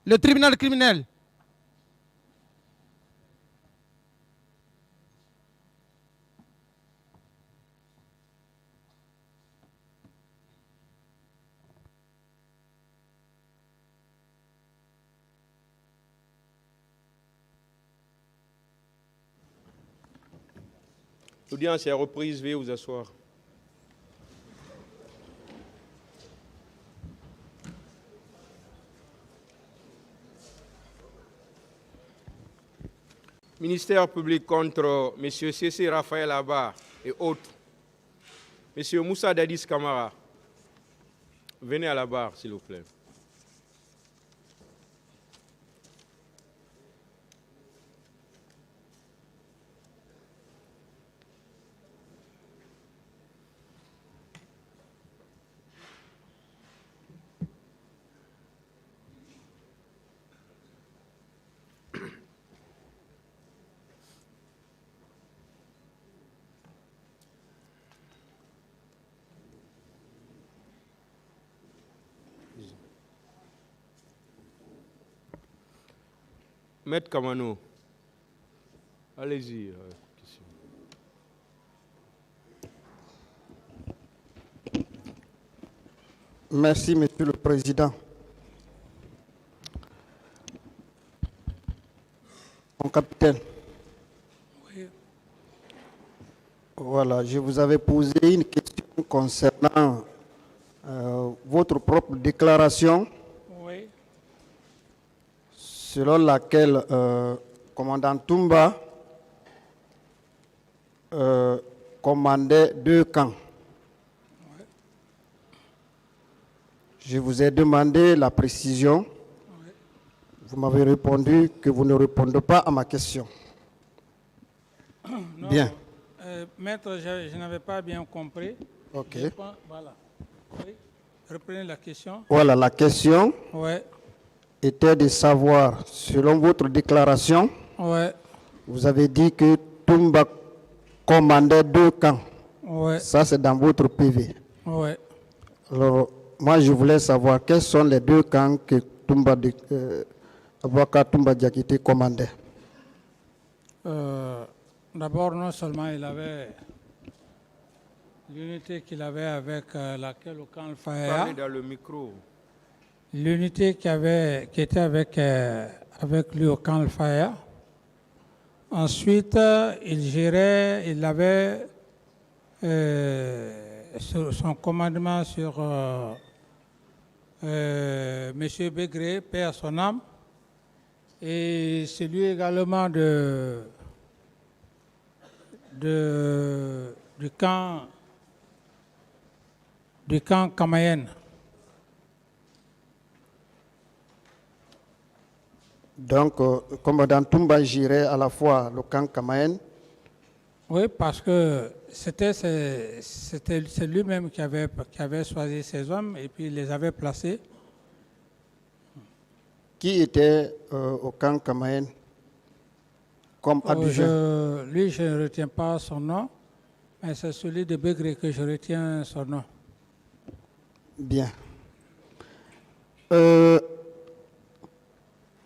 Le tribunal criminel. L'audience est reprise, veuillez vous asseoir. Ministère public contre M. C.C. Raphaël Abba et autres. M. Moussa Dadis Kamara, venez à la barre, s'il vous plaît. Maître Kamano, allez-y. Merci, Monsieur le Président. Mon capitaine. Oui. Voilà, je vous avais posé une question concernant votre propre déclaration. Oui. Selon laquelle commandant Toumba commandait 2 camps. Oui. Je vous ai demandé la précision. Oui. Vous m'avez répondu que vous ne répondez pas à ma question. Non, bien. Maître, je n'avais pas bien compris. Ok. Voilà. Oui. Reprenez la question. Voilà, la question. Oui. Était de savoir, selon votre déclaration, Ouais. vous avez dit que Toumba commandait 2 camps. Ouais. Ça, c'est dans votre PV. Ouais. Alors, moi, je voulais savoir quels sont les 2 camps que Avocat Toumba Diakité commandait. D'abord, non seulement il avait l'unité qu'il avait avec laquelle au camp Al-Faya. Parlez dans le micro. L'unité qui était avec lui au camp Al-Faya. Ensuite, il avait son commandement sur M. Begré, paix à son âme, et celui également du camp Kamayen. Donc, commandant Toumba gérait à la fois le camp Kamayen. Oui, parce que c'est lui-même qui avait choisi ses hommes et puis il les avait placés. Qui était au camp Kamayen comme adjudant? Lui, je ne retiens pas son nom, mais c'est celui de Begré que je retiens son nom. Bien.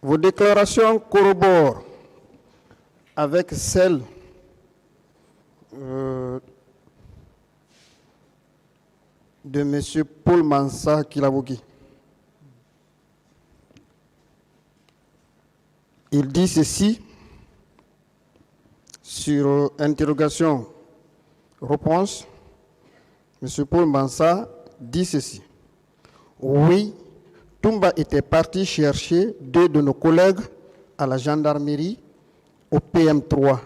Vos déclarations corroborent avec celles de M. Paul Mansa Kilavogui. Il dit ceci sur interrogation-réponse. M. Paul Mansa dit ceci. Oui, Toumba était parti chercher 2 de nos collègues à la gendarmerie au PM3.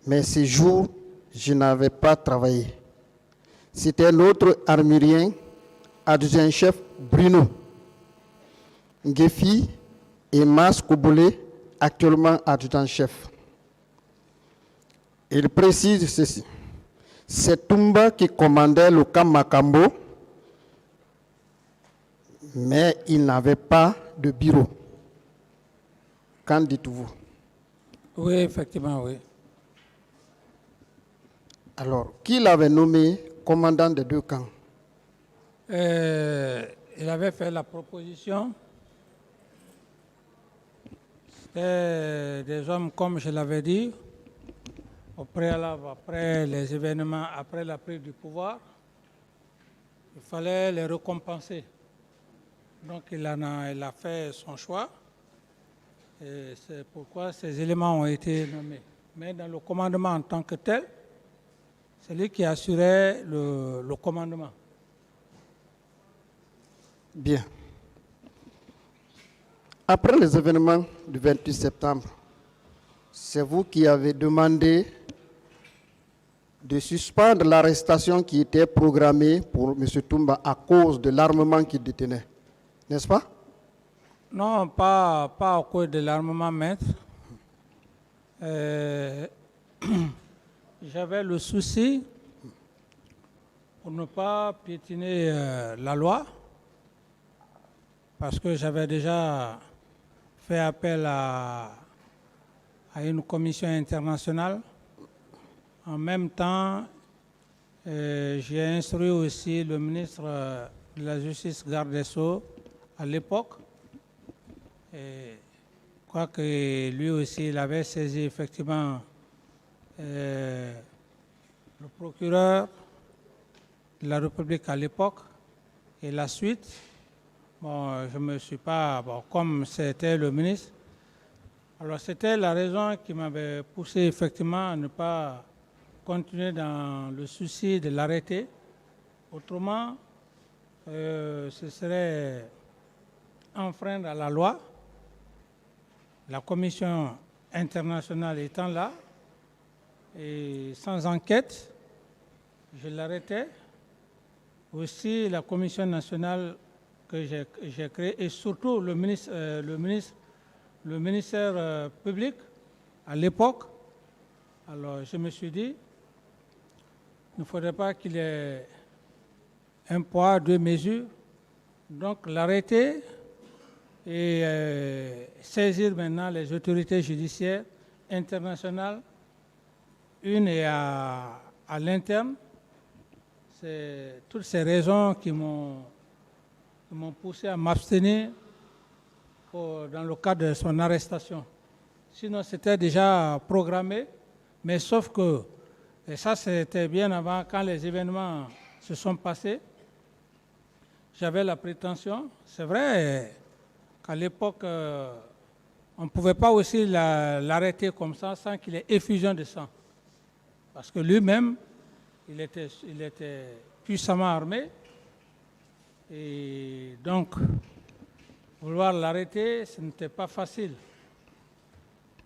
Mais ces jours, je n'avais pas travaillé. C'était notre armurien, adjudant-chef Bruno Ngefi et Mas Koboulé, actuellement adjudant-chef. Il précise ceci. C'est Toumba qui commandait le camp Makambo, mais il n'avait pas de bureau. Qu'en dites-vous? Oui, effectivement, oui. Alors, qui l'avait nommé commandant des 2 camps? Il avait fait la proposition. C'était des hommes, comme je l'avais dit, au préalable, après les événements, après la prise du pouvoir, il fallait les récompenser. Donc il a fait son choix et c'est pourquoi ces éléments ont été nommés. Mais dans le commandement en tant que tel, c'est lui qui assurait le commandement. Bien. Après les événements du 28 septembre, c'est vous qui avez demandé de suspendre l'arrestation qui était programmée pour M. Toumba à cause de l'armement qu'il détenait, n'est-ce pas? Non, pas à cause de l'armement, maître. J'avais le souci pour ne pas piétiner la loi, parce que j'avais déjà fait appel à une commission internationale. En même temps, j'ai instruit aussi le ministre de la Justice, garde des Sceaux, à l'époque. Et je crois que lui aussi, il avait saisi effectivement le procureur de la République à l'époque. Et la suite, bon, je ne me suis pas, bon, comme c'était le ministre, alors c'était la raison qui m'avait poussé effectivement à ne pas continuer dans le souci de l'arrêter. Autrement, ce serait enfreindre à la loi. La commission internationale étant là, et sans enquête, je l'arrêtais. Aussi la commission nationale que j'ai créée et surtout le ministère public à l'époque. Alors je me suis dit, il ne faudrait pas qu'il y ait un poids, deux mesures. Donc l'arrêter et saisir maintenant les autorités judiciaires internationales, une est à l'interne. C'est toutes ces raisons qui m'ont poussé à m'abstenir dans le cadre de son arrestation. Sinon, c'était déjà programmé, mais sauf que, et ça c'était bien avant, quand les événements se sont passés, j'avais la prétention, c'est vrai qu'à l'époque, on ne pouvait pas aussi l'arrêter comme ça sans qu'il ait effusion de sang. Parce que lui-même, il était puissamment armé. Et donc, vouloir l'arrêter, ce n'était pas facile.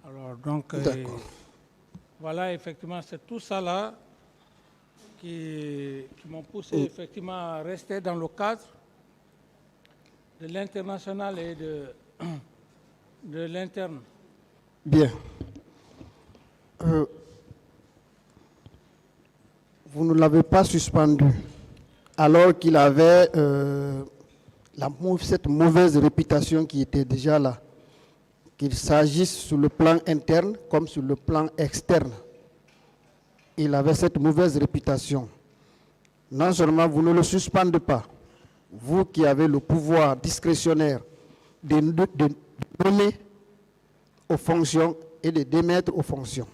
Alors donc, voilà, effectivement, c'est tout ça là qui m'ont poussé effectivement à rester dans le cadre de l'international et de l'interne. Bien. Vous ne l'avez pas suspendu alors qu'il avait cette mauvaise réputation qui était déjà là, qu'il s'agisse sur le plan interne comme sur le plan externe. Il avait cette mauvaise réputation. Non seulement vous ne le suspendez pas, vous qui avez le pouvoir discrétionnaire de nommer aux fonctions et de démettre aux fonctions.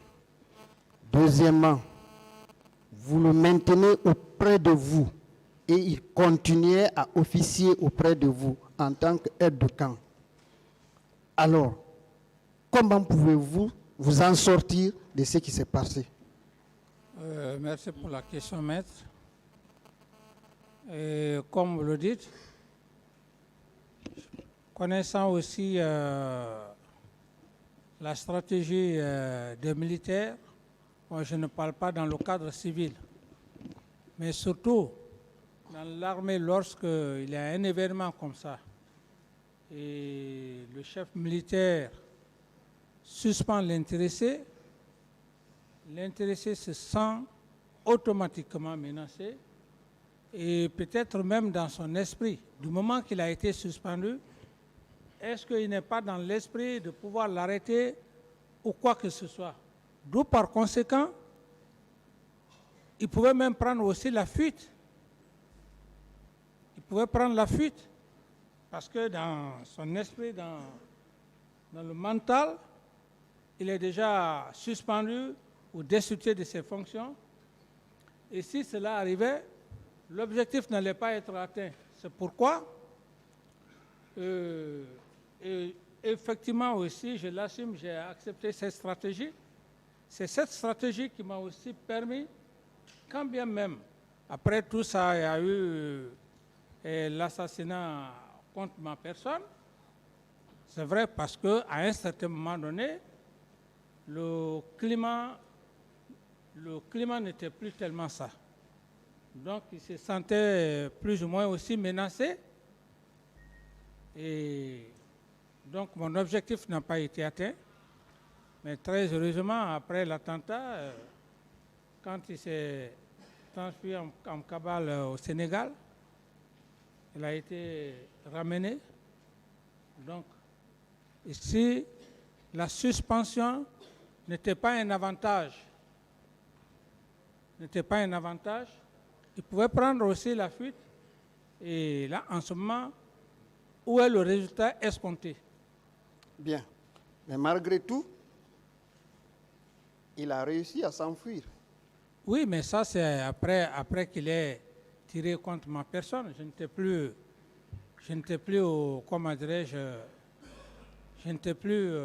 Deuxièmement, vous le maintenez auprès de vous et il continuait à officier auprès de vous en tant qu'aide de camp. Alors, comment pouvez-vous vous en sortir de ce qui s'est passé? Merci pour la question, maître. Et comme vous le dites, connaissant aussi la stratégie des militaires, bon, je ne parle pas dans le cadre civil, mais surtout dans l'armée, lorsqu'il y a un événement comme ça, et le chef militaire suspend l'intéressé se sent automatiquement menacé, et peut-être même dans son esprit, du moment qu'il a été suspendu, est-ce qu'il n'est pas dans l'esprit de pouvoir l'arrêter ou quoi que ce soit? D'où par conséquent, il pouvait même prendre aussi la fuite. Il pouvait prendre la fuite. Parce que dans son esprit, dans le mental, il est déjà suspendu ou destitué de ses fonctions. Et si cela arrivait, l'objectif n'allait pas être atteint. C'est pourquoi, et effectivement aussi, je l'assume, j'ai accepté cette stratégie. C'est cette stratégie qui m'a aussi permis, quand bien même, après tout ça, il y a eu l'assassinat contre ma personne. C'est vrai parce qu'à un certain moment donné, le climat n'était plus tellement ça. Donc, il se sentait plus ou moins aussi menacé. Et donc, mon objectif n'a pas été atteint. Mais très heureusement, après l'attentat, quand il s'est enfui en cabale au Sénégal, il a été ramené. Donc, ici, la suspension n'était pas un avantage. Il pouvait prendre aussi la fuite. Et là, en ce moment, où est le résultat escompté? Bien. Mais malgré tout, il a réussi à s'enfuir. Oui, mais ça, c'est après qu'il ait tiré contre ma personne. Je n'étais plus comment dirais-je, je n'étais plus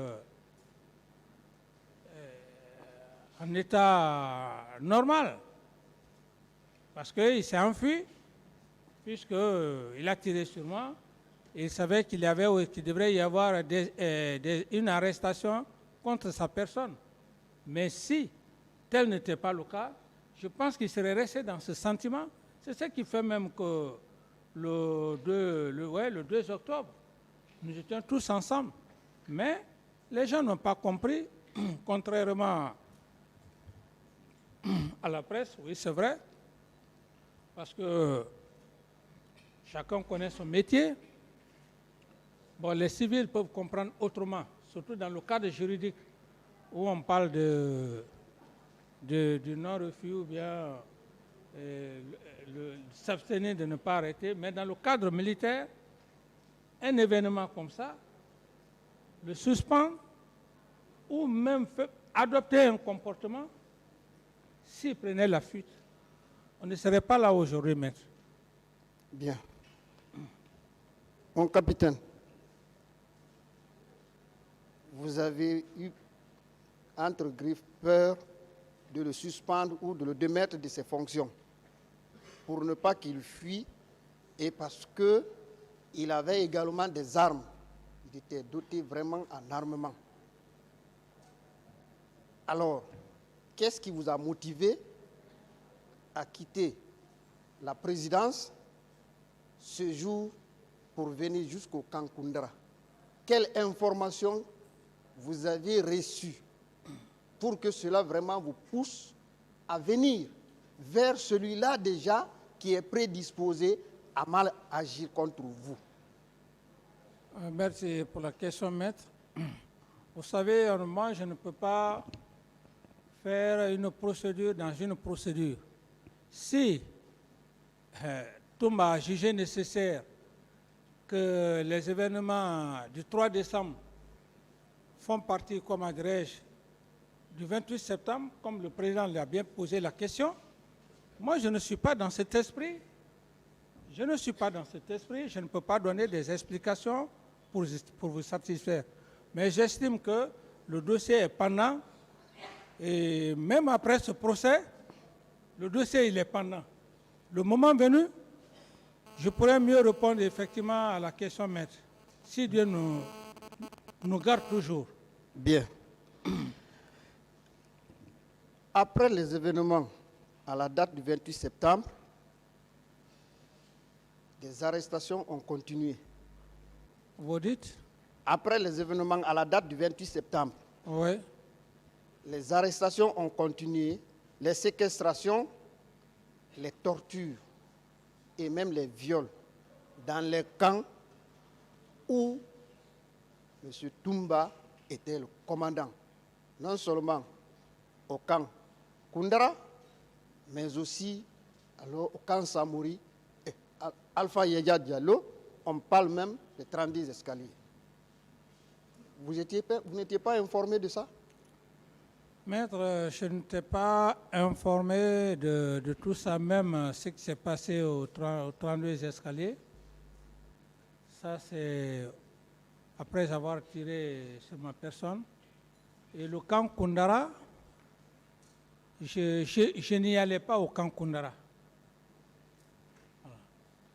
en état normal. Parce qu'il s'est enfui, puisqu'il a tiré sur moi. Et il savait qu'il devrait y avoir une arrestation contre sa personne. Mais si tel n'était pas le cas, je pense qu'il serait resté dans ce sentiment. C'est ce qui fait même que le 2 octobre, nous étions tous ensemble. Mais les gens n'ont pas compris, contrairement à la presse, oui c'est vrai, parce que chacun connaît son métier. Bon, les civils peuvent comprendre autrement, surtout dans le cadre juridique où on parle du non-refus ou bien s'abstenir de ne pas arrêter. Mais dans le cadre militaire, un événement comme ça, le suspendre ou même adopter un comportement, s'il prenait la fuite, on ne serait pas là aujourd'hui, maître. Bien. Mon capitaine, vous avez eu, entre griffes, peur de le suspendre ou de le démettre de ses fonctions pour ne pas qu'il fuit et parce qu'il avait également des armes. Il était doté vraiment en armement. Alors, qu'est-ce qui vous a motivé à quitter la présidence ce jour pour venir jusqu'au camp Koundra? Quelle information vous avez reçue pour que cela vraiment vous pousse à venir vers celui-là déjà qui est prédisposé à mal agir contre vous? Merci pour la question, maître. Vous savez, moi, je ne peux pas faire une procédure dans une procédure. Si Toumba a jugé nécessaire que les événements du 3 décembre font partie, comment dirais-je, du 28 septembre, comme le président l'a bien posé la question, moi je ne suis pas dans cet esprit. Je ne peux pas donner des explications pour vous satisfaire. Mais j'estime que le dossier est pendant et même après ce procès, le dossier il est pendant. Le moment venu, je pourrais mieux répondre effectivement à la question, maître, si Dieu nous garde toujours. Bien. Après les événements à la date du 28 septembre, des arrestations ont continué. Vous dites? Après les événements à la date du 28 septembre, oui. Les arrestations ont continué, les séquestrations, les tortures et même les viols dans les camps où M. Toumba était le commandant, non seulement au camp Koundra, mais aussi alors au camp Samori et Alpha Yaya Diallo, on parle même de 30 escaliers. Vous n'étiez pas informé de ça? Maître, je n'étais pas informé de tout ça, même ce qui s'est passé au 32 escaliers. Ça, c'est après avoir tiré sur ma personne. Et le camp Koundara, je n'y allais pas au camp Koundara. Voilà.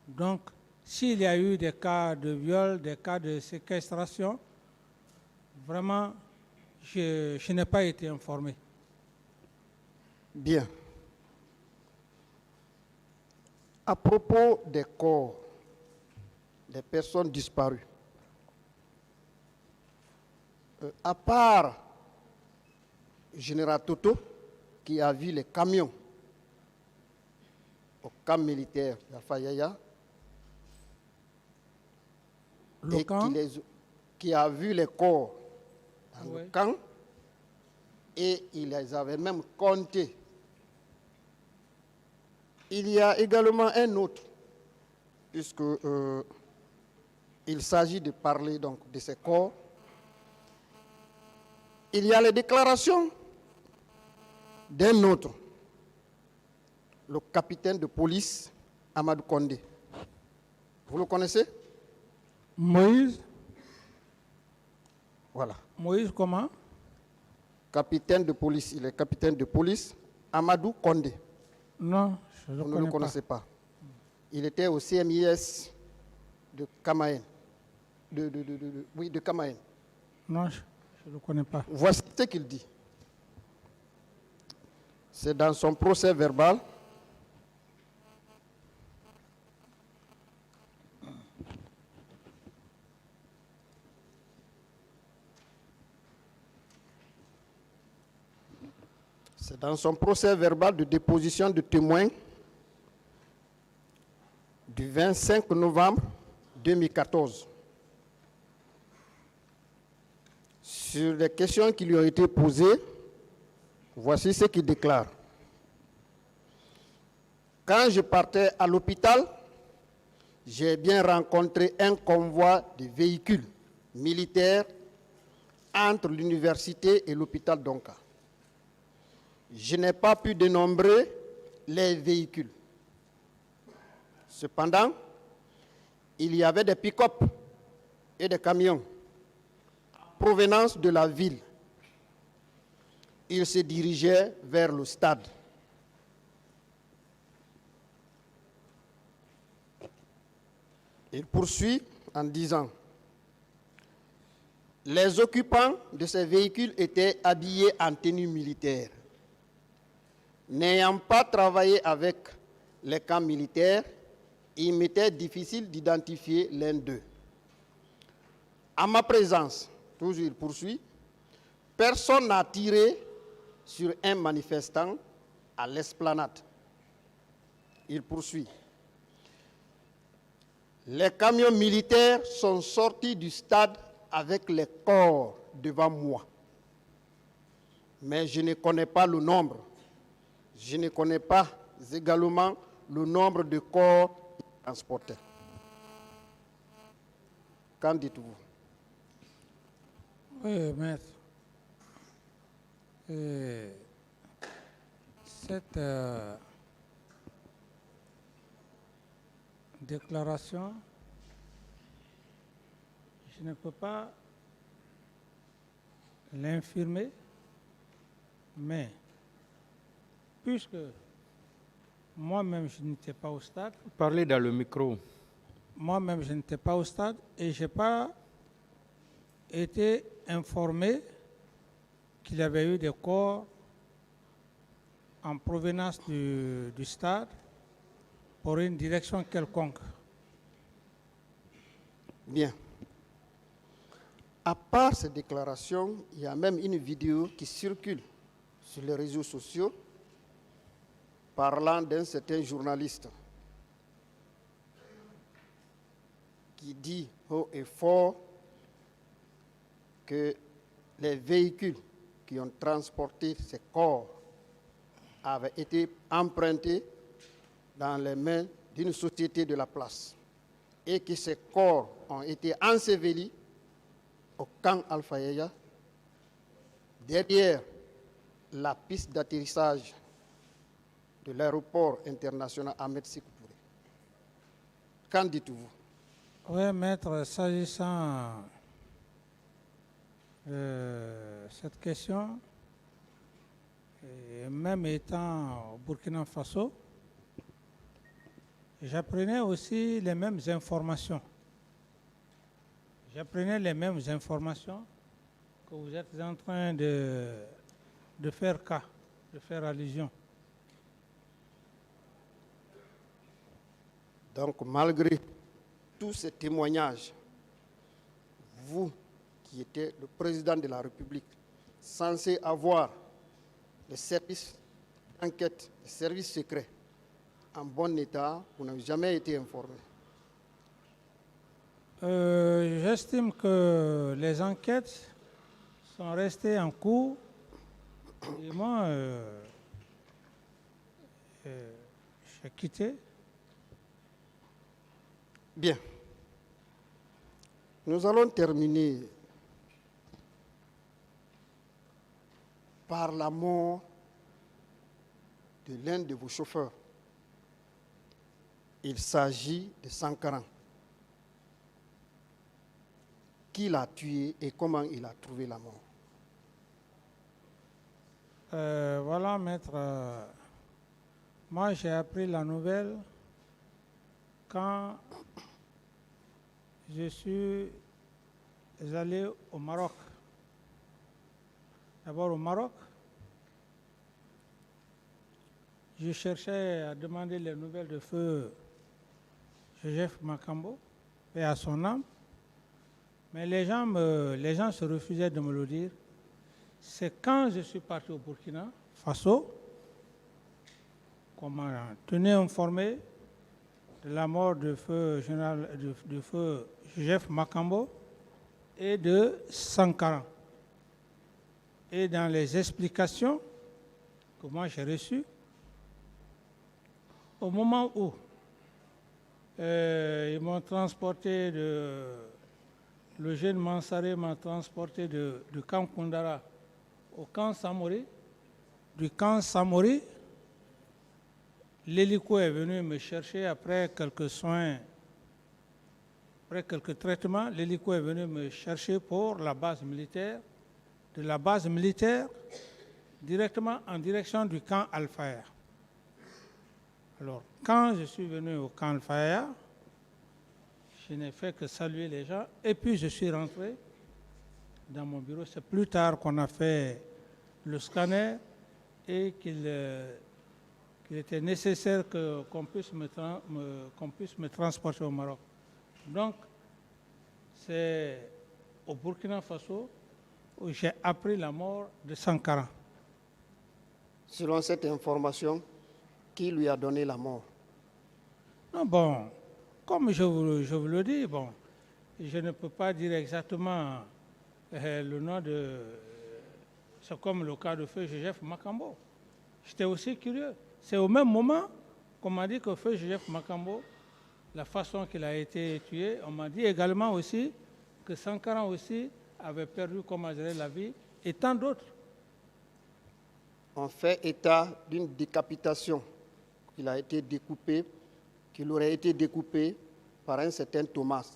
Donc, s'il y a eu des cas de viol, des cas de séquestration, vraiment, je n'ai pas été informé. Bien. À propos des corps des personnes disparues, à part Général Toto, qui a vu les camions au camp militaire d'Alpha Yaya, Le et camp, qui a vu les corps dans Oui. le camp, et il les avait même comptés. Il y a également un autre, puisque il s'agit de parler donc de ces corps. Il y a les déclarations d'un autre, le capitaine de police Amadou Kondé. Vous le connaissez? Moïse, Voilà. Moïse comment? Capitaine de police, il est capitaine de police Amadou Kondé. Non, je ne Vous ne connais le pas. connaissez pas. Il était au CMIS de Kamaen. Oui, de Kamaen. Non, je ne le connais pas. Voici ce qu'il dit. C'est dans son procès verbal. C'est dans son procès verbal de déposition de témoins du 25 novembre 2014. Sur les questions qui lui ont été posées, voici ce qu'il déclare. Quand je partais à l'hôpital, j'ai bien rencontré un convoi de véhicules militaires entre l'université et l'hôpital d'Onka. Je n'ai pas pu dénombrer les véhicules. Cependant, il y avait des pick-up et des camions provenance de la ville. Ils se dirigeaient vers le stade. Il poursuit en disant: les occupants de ces véhicules étaient habillés en tenue militaire. N'ayant pas travaillé avec les camps militaires, il m'était difficile d'identifier l'un d'eux. À ma présence, toujours il poursuit, personne n'a tiré sur un manifestant à l'esplanade. Il poursuit. Les camions militaires sont sortis du stade avec les corps devant moi. Mais je ne connais pas le nombre. Je ne connais pas également le nombre de corps transportés. Qu'en dites-vous? Oui, maître. Cette déclaration, je ne peux pas l'infirmer, mais puisque moi-même je n'étais pas au stade, Parlez dans le micro. moi-même je n'étais pas au stade et je n'ai pas été informé qu'il y avait eu des corps en provenance du stade pour une direction quelconque. Bien. À part ces déclarations, il y a même une vidéo qui circule sur les réseaux sociaux parlant d'un certain journaliste qui dit haut et fort que les véhicules qui ont transporté ces corps avaient été empruntés dans les mains d'une société de la place et que ces corps ont été ensevelis au camp Alpha Yaya, derrière la piste d'atterrissage de l'aéroport international Ahmed Sékou Touré. Qu'en dites-vous? Oui, maître, s'agissant de cette question, et même étant au Burkina Faso, j'apprenais aussi les mêmes informations. J'apprenais les mêmes informations que vous êtes en train de faire cas, de faire allusion. Donc, malgré tous ces témoignages, vous qui étiez le président de la République, censé avoir les services d'enquête, les services secrets en bon état, vous n'avez jamais été informé. J'estime que les enquêtes sont restées en cours et moi, j'ai quitté. Bien. Nous allons terminer par la mort de l'un de vos chauffeurs. Il s'agit de Sankaran. Qui l'a tué et comment il a trouvé la mort? Voilà, maître. Moi, j'ai appris la nouvelle quand je suis allé au Maroc. D'abord au Maroc, je cherchais à demander les nouvelles de feu Joseph Makambo, paix à son âme, mais les gens se refusaient de me le dire. C'est quand je suis parti au Burkina Faso qu'on m'a tenu informé de la mort de feu Joseph Makambo et de Sankaran. Et dans les explications que moi j'ai reçues, au moment où ils m'ont transporté, le jeune Mansaré m'a transporté du camp Koundara au camp Samori, du camp Samori, l'hélico est venu me chercher après quelques soins, après quelques traitements. L'hélico est venu me chercher pour la base militaire. De la base militaire, directement en direction du camp Al-Faya. Alors, quand je suis venu au camp Al-Faya, je n'ai fait que saluer les gens et puis je suis rentré dans mon bureau. C'est plus tard qu'on a fait le scanner et qu'il était nécessaire qu'on puisse me transporter au Maroc. Donc, c'est au Burkina Faso où j'ai appris la mort de Sankaran. Selon cette information, qui lui a donné la mort? Non, bon, comme je vous le dis, bon, je ne peux pas dire exactement le nom de... C'est comme le cas de feu Joseph Makambo. J'étais aussi curieux. C'est au même moment qu'on m'a dit que feu Joseph Makambo, la façon qu'il a été tué, on m'a dit également aussi que Sankaran aussi avait perdu, comment dirais, la vie, et tant d'autres. On fait état d'une décapitation. Il a été découpé, qu'il aurait été découpé par un certain Thomas.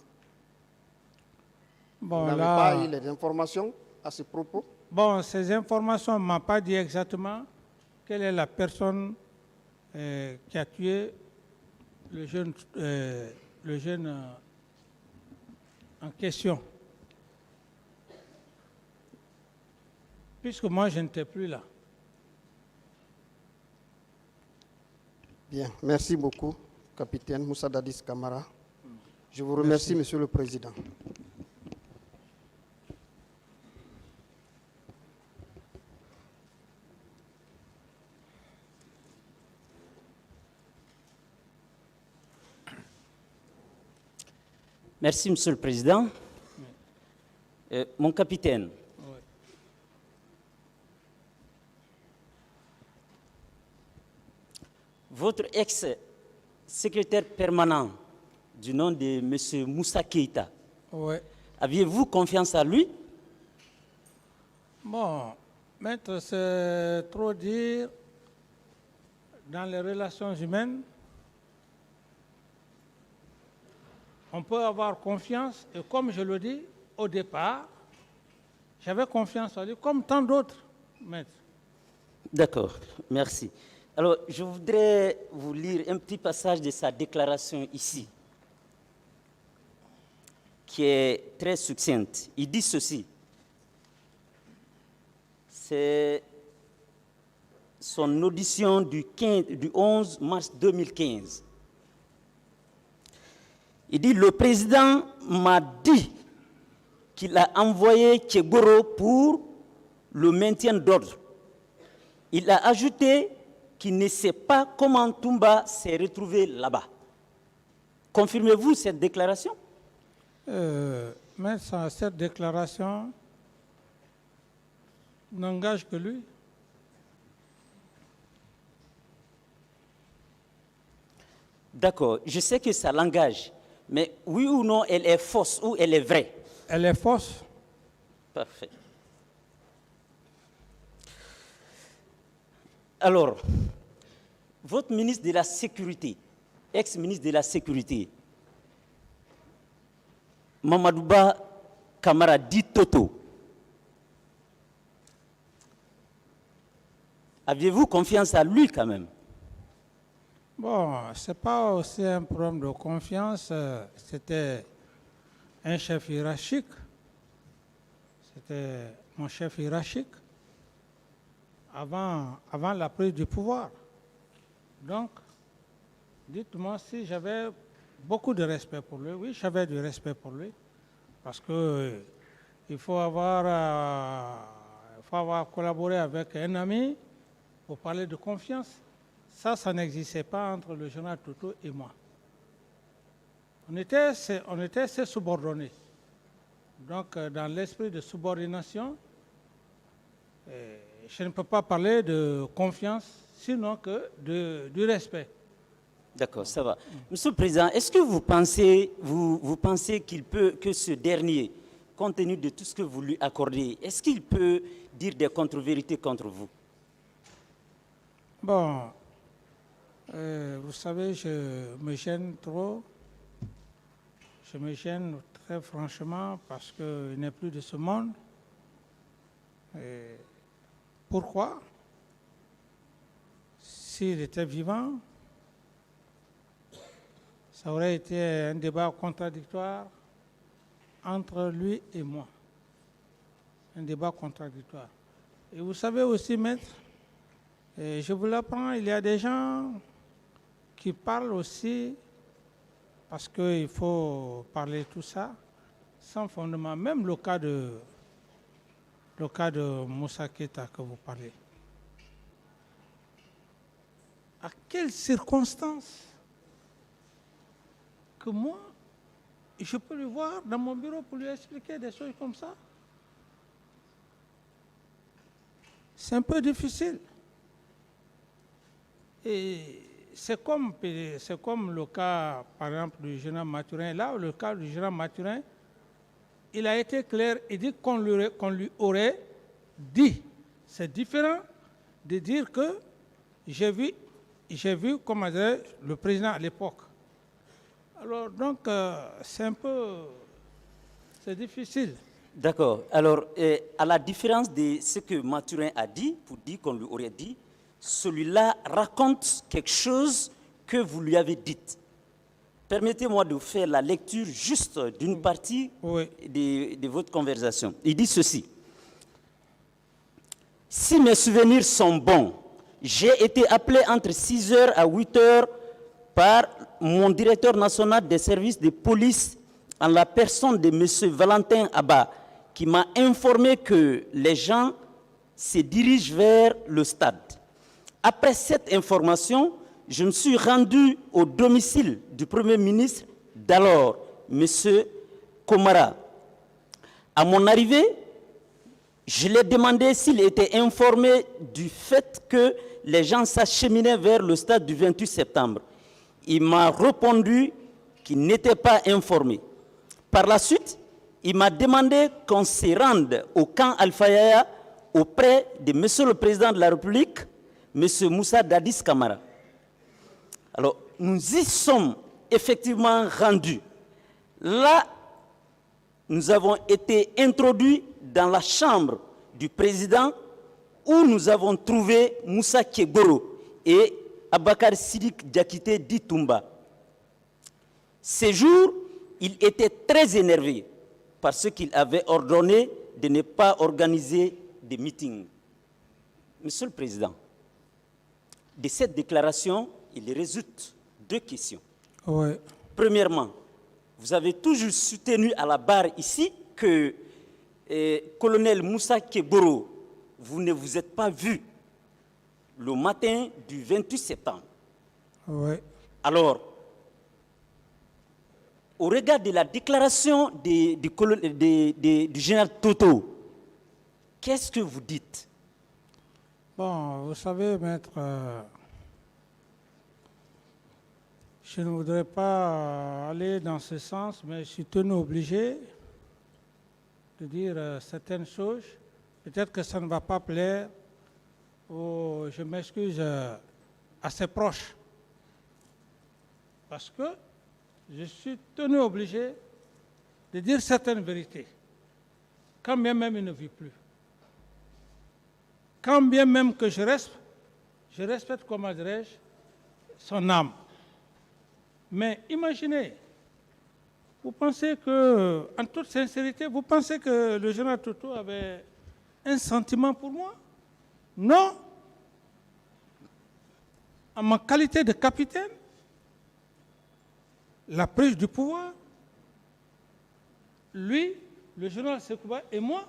Bon, Vous n'avez pas eu les informations à ce propos? Bon, ces informations ne m'ont pas dit exactement quelle est la personne qui a tué le jeune en question. Puisque moi, je n'étais plus là. Bien, merci beaucoup, capitaine Moussa Dadis Camara. Je vous remercie, Monsieur le Président. Merci, Monsieur le Président. Mon capitaine, votre secrétaire permanent du nom de M. Moussa Keïta. Oui. Aviez-vous confiance à lui? Bon, maître, c'est trop dire. Dans les relations humaines, on peut avoir confiance. Et comme je le dis, au départ, j'avais confiance en lui, comme tant d'autres, maître. D'accord, merci. Alors, je voudrais vous lire un petit passage de sa déclaration ici, qui est très succincte. Il dit ceci. C'est son audition du 11 mars 2015. Il dit, le président m'a dit qu'il a envoyé Tchegoro pour le maintien d'ordre. Il a ajouté qu'il ne sait pas comment Toumba s'est retrouvé là-bas. Confirmez-vous cette déclaration? Mais cette déclaration n'engage que lui. D'accord, je sais que ça l'engage, mais oui ou non, elle est fausse ou elle est vraie? Elle est fausse. Parfait. Alors, votre ministre de la Sécurité, ex-ministre de la Sécurité, Mamadouba Kamara dit Toto. Aviez-vous confiance à lui quand même? Bon, ce n'est pas aussi un problème de confiance. C'était un chef hiérarchique. C'était mon chef hiérarchique avant la prise du pouvoir. Donc, dites-moi si j'avais beaucoup de respect pour lui. Oui, j'avais du respect pour lui. Parce que il faut avoir collaboré avec un ami pour parler de confiance. Ça n'existait pas entre le général Toto et moi. On était ses subordonnés. Donc, dans l'esprit de subordination, je ne peux pas parler de confiance, sinon que du respect. D'accord, ça va. Monsieur le Président, est-ce que vous pensez que ce dernier, compte tenu de tout ce que vous lui accordez, est-ce qu'il peut dire des contre-vérités contre vous? Bon, vous savez, je me gêne trop. Je me gêne très franchement parce qu'il n'est plus de ce monde. Et pourquoi? S'il était vivant, ça aurait été un débat contradictoire entre lui et moi. Un débat contradictoire. Et vous savez aussi, maître, et je vous l'apprends, il y a des gens qui parlent aussi, parce qu'il faut parler tout ça, sans fondement. Même le cas de Moussa Keïta que vous parlez. À quelles circonstances que moi, je peux le voir dans mon bureau pour lui expliquer des choses comme ça? C'est un peu difficile. Et c'est comme le cas, par exemple, du général Mathurin. Là, le cas du général Mathurin, il a été clair et dit qu'on lui aurait dit. C'est différent de dire que j'ai vu comment dire, le président à l'époque. Alors, donc, c'est difficile. D'accord. Alors, à la différence de ce que Mathurin a dit, pour dire qu'on lui aurait dit, celui-là raconte quelque chose que vous lui avez dit. Permettez-moi de faire la lecture juste d'une partie de votre conversation. Il dit ceci. Si mes souvenirs sont bons, j'ai été appelé entre 6h à 8h par mon directeur national des services de police en la personne de M. Valentin Abba, qui m'a informé que les gens se dirigent vers le stade. Après cette information, je me suis rendu au domicile du Premier ministre d'alors, M. Komara. À mon arrivée, je lui ai demandé s'il était informé du fait que les gens s'acheminaient vers le stade du 28 septembre. Il m'a répondu qu'il n'était pas informé. Par la suite, il m'a demandé qu'on se rende au camp Alpha Yaya auprès de M. le Président de la République, M. Moussa Dadis Camara. Alors, nous y sommes effectivement rendus. Là, nous avons été introduits dans la chambre du président où nous avons trouvé Moussa Keboro et Abakar Sidik Diakité Ditumba. Ces jours, il était très énervé parce qu'il avait ordonné de ne pas organiser de meetings. Monsieur le Président, de cette déclaration, il résulte deux questions. Oui. Premièrement, vous avez toujours soutenu à la barre ici que colonel Moussa Keboro, vous ne vous êtes pas vu le matin du 28 septembre. Oui. Alors, au regard de la déclaration du général Toto, qu'est-ce que vous dites? Bon, vous savez, maître, je ne voudrais pas aller dans ce sens, mais je suis tenu obligé de dire certaines choses. Peut-être que ça ne va pas plaire, ou je m'excuse, à ses proches. Parce que je suis tenu obligé de dire certaines vérités, quand bien même il ne vit plus. Quand bien même que je respecte, comment dirais-je, son âme. Mais imaginez, vous pensez que, en toute sincérité, vous pensez que le général Toto avait un sentiment pour moi? Non. En ma qualité de capitaine, la prise du pouvoir, lui, le général Sekouba et moi,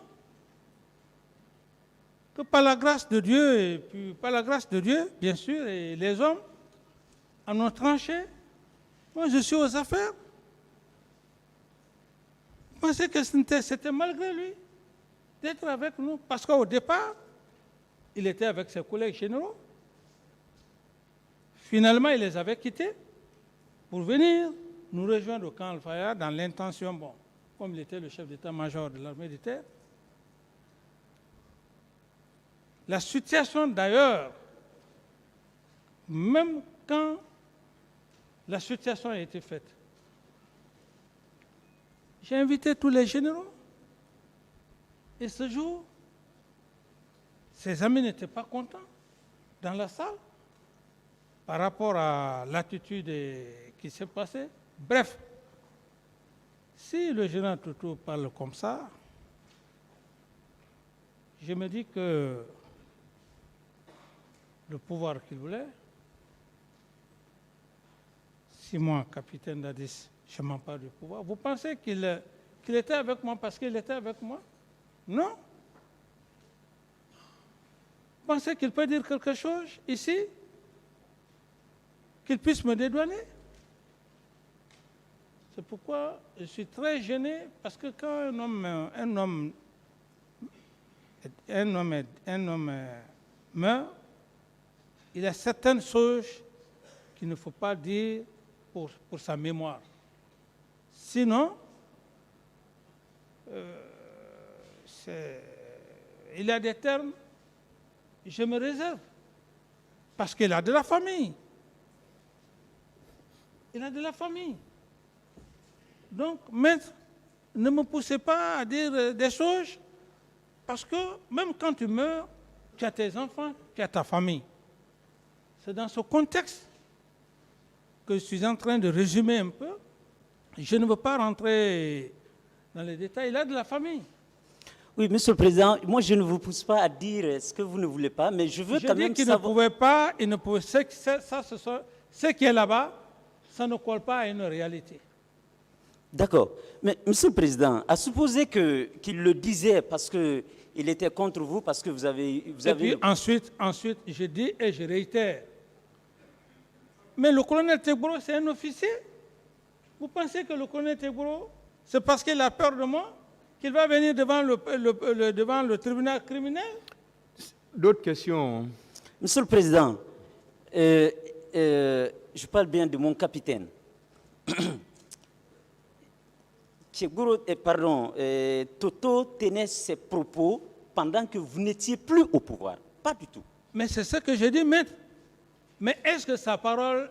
que par la grâce de Dieu, et puis par la grâce de Dieu, bien sûr, et les hommes en ont tranché. Moi, je suis aux affaires. Vous pensez que c'était malgré lui d'être avec nous? Parce qu'au départ, il était avec ses collègues généraux. Finalement, il les avait quittés pour venir nous rejoindre au camp Al-Faya dans l'intention, bon, comme il était le chef d'état-major de l'armée de terre. La situation d'ailleurs, même quand la situation a été faite, j'ai invité tous les généraux et ce jour, ses amis n'étaient pas contents dans la salle par rapport à l'attitude qui s'est passée. Bref, si le général Toto parle comme ça, je me dis que le pouvoir qu'il voulait, si moi, capitaine Dadis, je m'empare du pouvoir, vous pensez qu'il était avec moi parce qu'il était avec moi? Non. Vous pensez qu'il peut dire quelque chose ici, qu'il puisse me dédouaner? C'est pourquoi je suis très gêné, parce que quand un homme meurt, il y a certaines choses qu'il ne faut pas dire pour sa mémoire. Sinon, il y a des termes, je me réserve, parce qu'il a de la famille. Il a de la famille. Donc, maître, ne me poussez pas à dire des choses, parce que même quand tu meurs, tu as tes enfants, tu as ta famille. C'est dans ce contexte que je suis en train de résumer un peu. Je ne veux pas rentrer dans les détails. Il a de la famille. Oui, Monsieur le Président, moi je ne vous pousse pas à dire ce que vous ne voulez pas, mais je veux quand même qu'il savoir... ne pouvait pas, il ne pouvait, ce qui est là-bas, ça ne colle pas à une réalité. D'accord. Mais Monsieur le Président, à supposer qu'il le disait parce qu'il était contre vous, parce que vous avez... Et puis ensuite, je dis et je réitère. Mais le colonel Tegboro, c'est un officier. Vous pensez que le colonel Tegboro, c'est parce qu'il a peur de moi qu'il va venir devant le tribunal criminel? D'autres questions? Monsieur le Président, je parle bien de mon capitaine. Toto tenait ses propos pendant que vous n'étiez plus au pouvoir. Pas du tout. Mais c'est ce que je dis, maître. Mais est-ce que sa parole,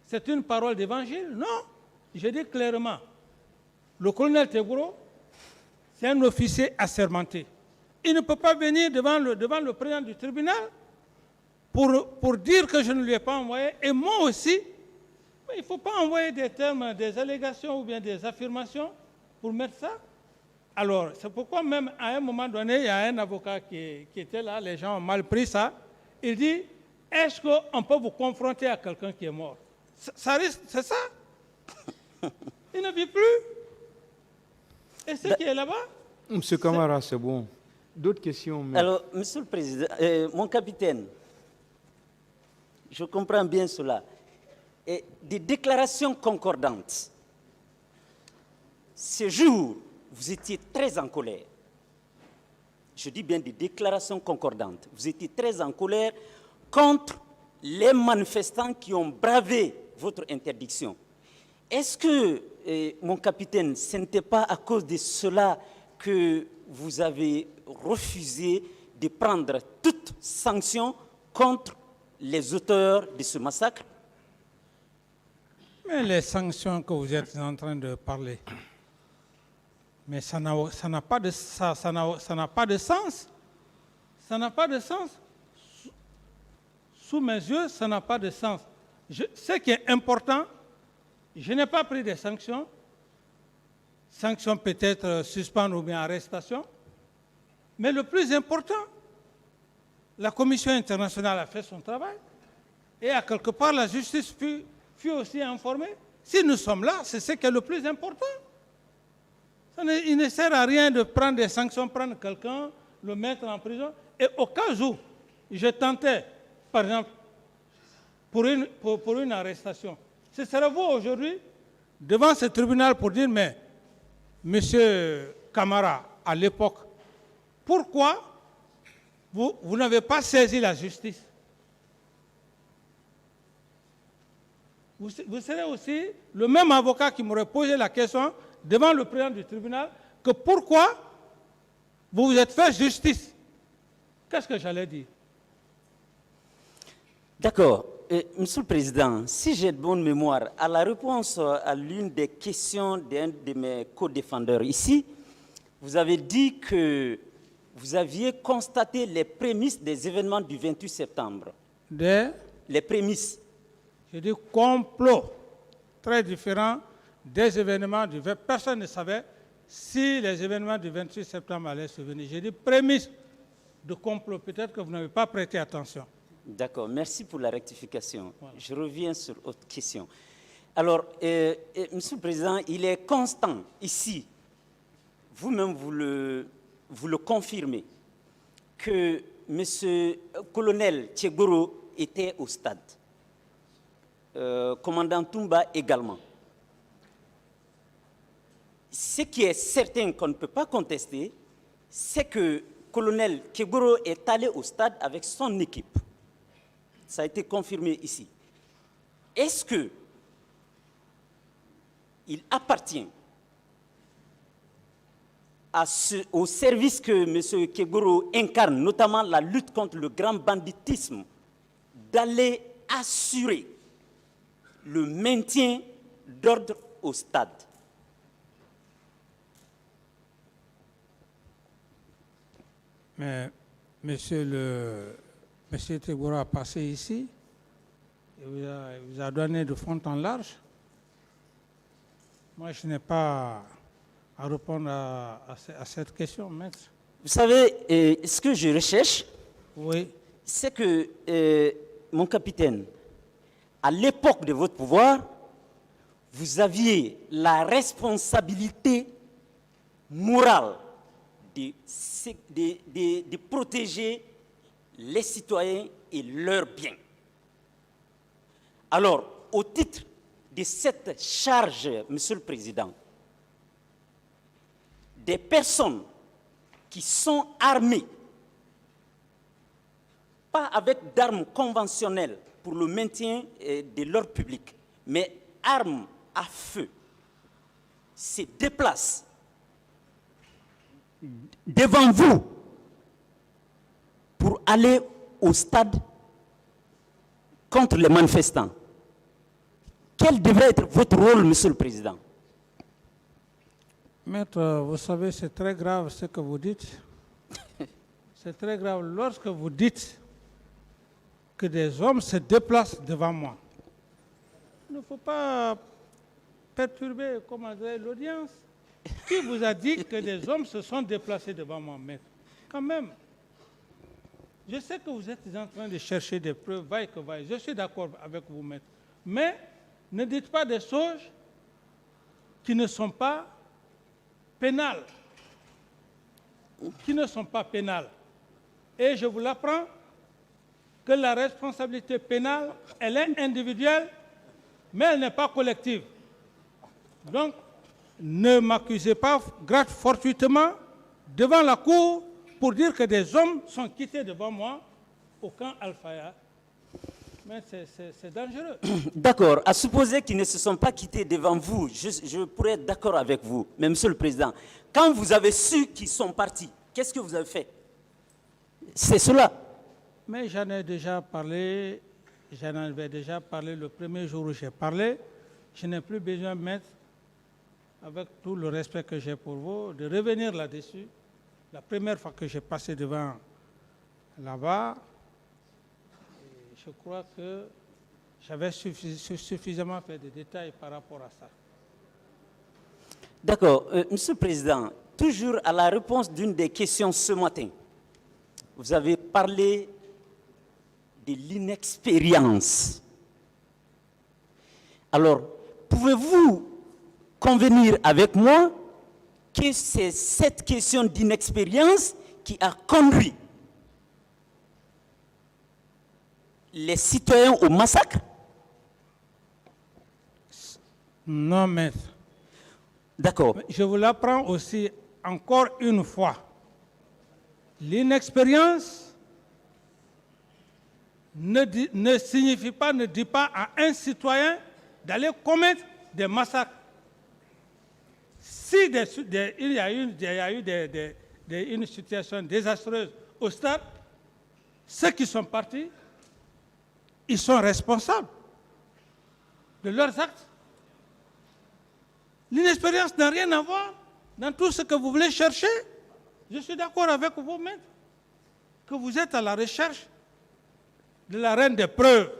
c'est une parole d'évangile? Non. Je dis clairement, le colonel Teburo, c'est un officier assermenté. Il ne peut pas venir devant le président du tribunal pour dire que je ne lui ai pas envoyé. Et moi aussi, mais il ne faut pas envoyer des termes, des allégations ou bien des affirmations pour mettre ça. Alors, c'est pourquoi même à un moment donné, il y a un avocat qui était là, les gens ont mal pris ça. Il dit, est-ce qu'on peut vous confronter à quelqu'un qui est mort? Ça risque, c'est ça. Il ne vit plus. Et ce qui est là-bas? Monsieur Camara, c'est bon. D'autres questions? Mais... Alors, Monsieur le Président, mon capitaine, je comprends bien cela. Et des déclarations concordantes. Ce jour, vous étiez très en colère. Je dis bien des déclarations concordantes. Vous étiez très en colère contre les manifestants qui ont bravé votre interdiction. Est-ce que, mon capitaine, ce n'était pas à cause de cela que vous avez refusé de prendre toute sanction contre les auteurs de ce massacre? Mais les sanctions que vous êtes en train de parler, mais ça n'a pas de sens. Ça n'a pas de sens. Sous mes yeux, ça n'a pas de sens. Ce qui est important, je n'ai pas pris des sanctions. Sanctions peut-être suspendre ou bien arrestation. Mais le plus important, la Commission internationale a fait son travail. Et à quelque part, la justice fut aussi informée. Si nous sommes là, c'est ce qui est le plus important. Il ne sert à rien de prendre des sanctions, prendre quelqu'un, le mettre en prison. Et au cas où je tentais, par exemple, pour une arrestation, ce serait vous aujourd'hui, devant ce tribunal, pour dire, mais, Monsieur Camara, à l'époque, pourquoi vous n'avez pas saisi la justice? Vous serez aussi le même avocat qui m'aurait posé la question devant le président du tribunal que pourquoi vous vous êtes fait justice. Qu'est-ce que j'allais dire? D'accord. Monsieur le Président, si j'ai de bonne mémoire, à la réponse à l'une des questions d'un de mes co-défendeurs ici, vous avez dit que vous aviez constaté les prémices des événements du 28 septembre. Les prémices. J'ai dit complot, très différent des événements du 20. Personne ne savait si les événements du 28 septembre allaient se venir. J'ai dit prémisse de complot. Peut-être que vous n'avez pas prêté attention. D'accord, merci pour la rectification. Voilà. Je reviens sur autre question. Alors, Monsieur le Président, il est constant ici, vous-même vous le confirmez, que Monsieur Colonel Tchegoro était au stade. Commandant Toumba également. Ce qui est certain qu'on ne peut pas contester, c'est que Colonel Tchegoro est allé au stade avec son équipe. Ça a été confirmé ici. Est-ce qu'il appartient au service que M. Kegoro incarne, notamment la lutte contre le grand banditisme, d'aller assurer le maintien d'ordre au stade? Mais Monsieur Teburo a passé ici, il vous a donné de fond en large. Moi, je n'ai pas à répondre à cette question, maître. Vous savez, ce que je recherche, oui, c'est que, mon capitaine, à l'époque de votre pouvoir, vous aviez la responsabilité morale de protéger les citoyens et leurs biens. Alors, au titre de cette charge, Monsieur le Président, des personnes qui sont armées, pas avec d'armes conventionnelles pour le maintien de l'ordre public. Mais armes à feu se déplacent devant vous pour aller au stade contre les manifestants. Quel devrait être votre rôle, Monsieur le Président? Maître, vous savez, c'est très grave ce que vous dites. C'est très grave lorsque vous dites que des hommes se déplacent devant moi. Il ne faut pas perturber, comment dire, l'audience. Qui vous a dit que des hommes se sont déplacés devant moi, maître? Quand même. Je sais que vous êtes en train de chercher des preuves, vaille que vaille. Je suis d'accord avec vous, maître. Mais ne dites pas des choses qui ne sont pas pénales. Qui ne sont pas pénales. Et je vous l'apprends que la responsabilité pénale, elle est individuelle, mais elle n'est pas collective. Donc, ne m'accusez pas fortuitement devant la cour pour dire que des hommes sont quittés devant moi au camp Al-Faya. Mais c'est dangereux. D'accord. À supposer qu'ils ne se sont pas quittés devant vous, je pourrais être d'accord avec vous. Mais Monsieur le Président, quand vous avez su qu'ils sont partis, qu'est-ce que vous avez fait? C'est cela. Mais j'en ai déjà parlé, j'en avais déjà parlé le premier jour où j'ai parlé. Je n'ai plus besoin, maître, avec tout le respect que j'ai pour vous, de revenir là-dessus. La première fois que j'ai passé devant là-bas, je crois que j'avais suffisamment fait de détails par rapport à ça. D'accord. Monsieur le Président, toujours à la réponse d'une des questions ce matin, vous avez parlé de l'inexpérience. Alors, pouvez-vous convenir avec moi que c'est cette question d'inexpérience qui a conduit les citoyens au massacre? Non, maître. D'accord. Je vous l'apprends aussi encore une fois. L'inexpérience ne signifie pas, ne dit pas à un citoyen d'aller commettre des massacres. Si il y a eu une situation désastreuse au stade, ceux qui sont partis, ils sont responsables de leurs actes. L'inexpérience n'a rien à voir dans tout ce que vous voulez chercher. Je suis d'accord avec vous, maître, que vous êtes à la recherche de la reine des preuves.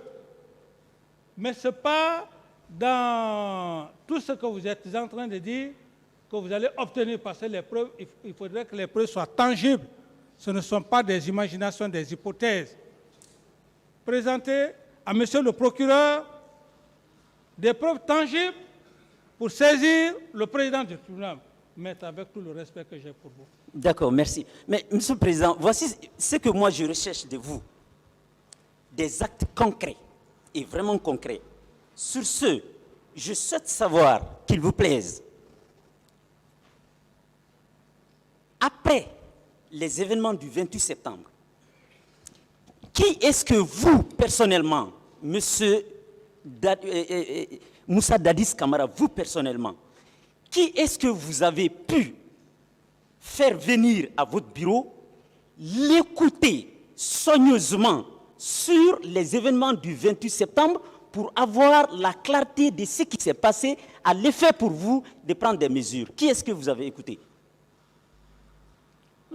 Mais ce n'est pas dans tout ce que vous êtes en train de dire que vous allez obtenir, parce que les preuves, il faudrait que les preuves soient tangibles. Ce ne sont pas des imaginations, des hypothèses. Présentez à monsieur le procureur des preuves tangibles pour saisir le président du tribunal. Mais avec tout le respect que j'ai pour vous. D'accord, merci. Mais Monsieur le Président, voici ce que moi je recherche de vous. Des actes concrets, et vraiment concrets. Sur ce, je souhaite savoir, qu'il vous plaise, après les événements du 28 septembre, qui est-ce que vous, personnellement, Monsieur Moussa Dadis Camara, vous personnellement, qui est-ce que vous avez pu faire venir à votre bureau, l'écouter soigneusement sur les événements du 28 septembre pour avoir la clarté de ce qui s'est passé, à l'effet pour vous de prendre des mesures? Qui est-ce que vous avez écouté?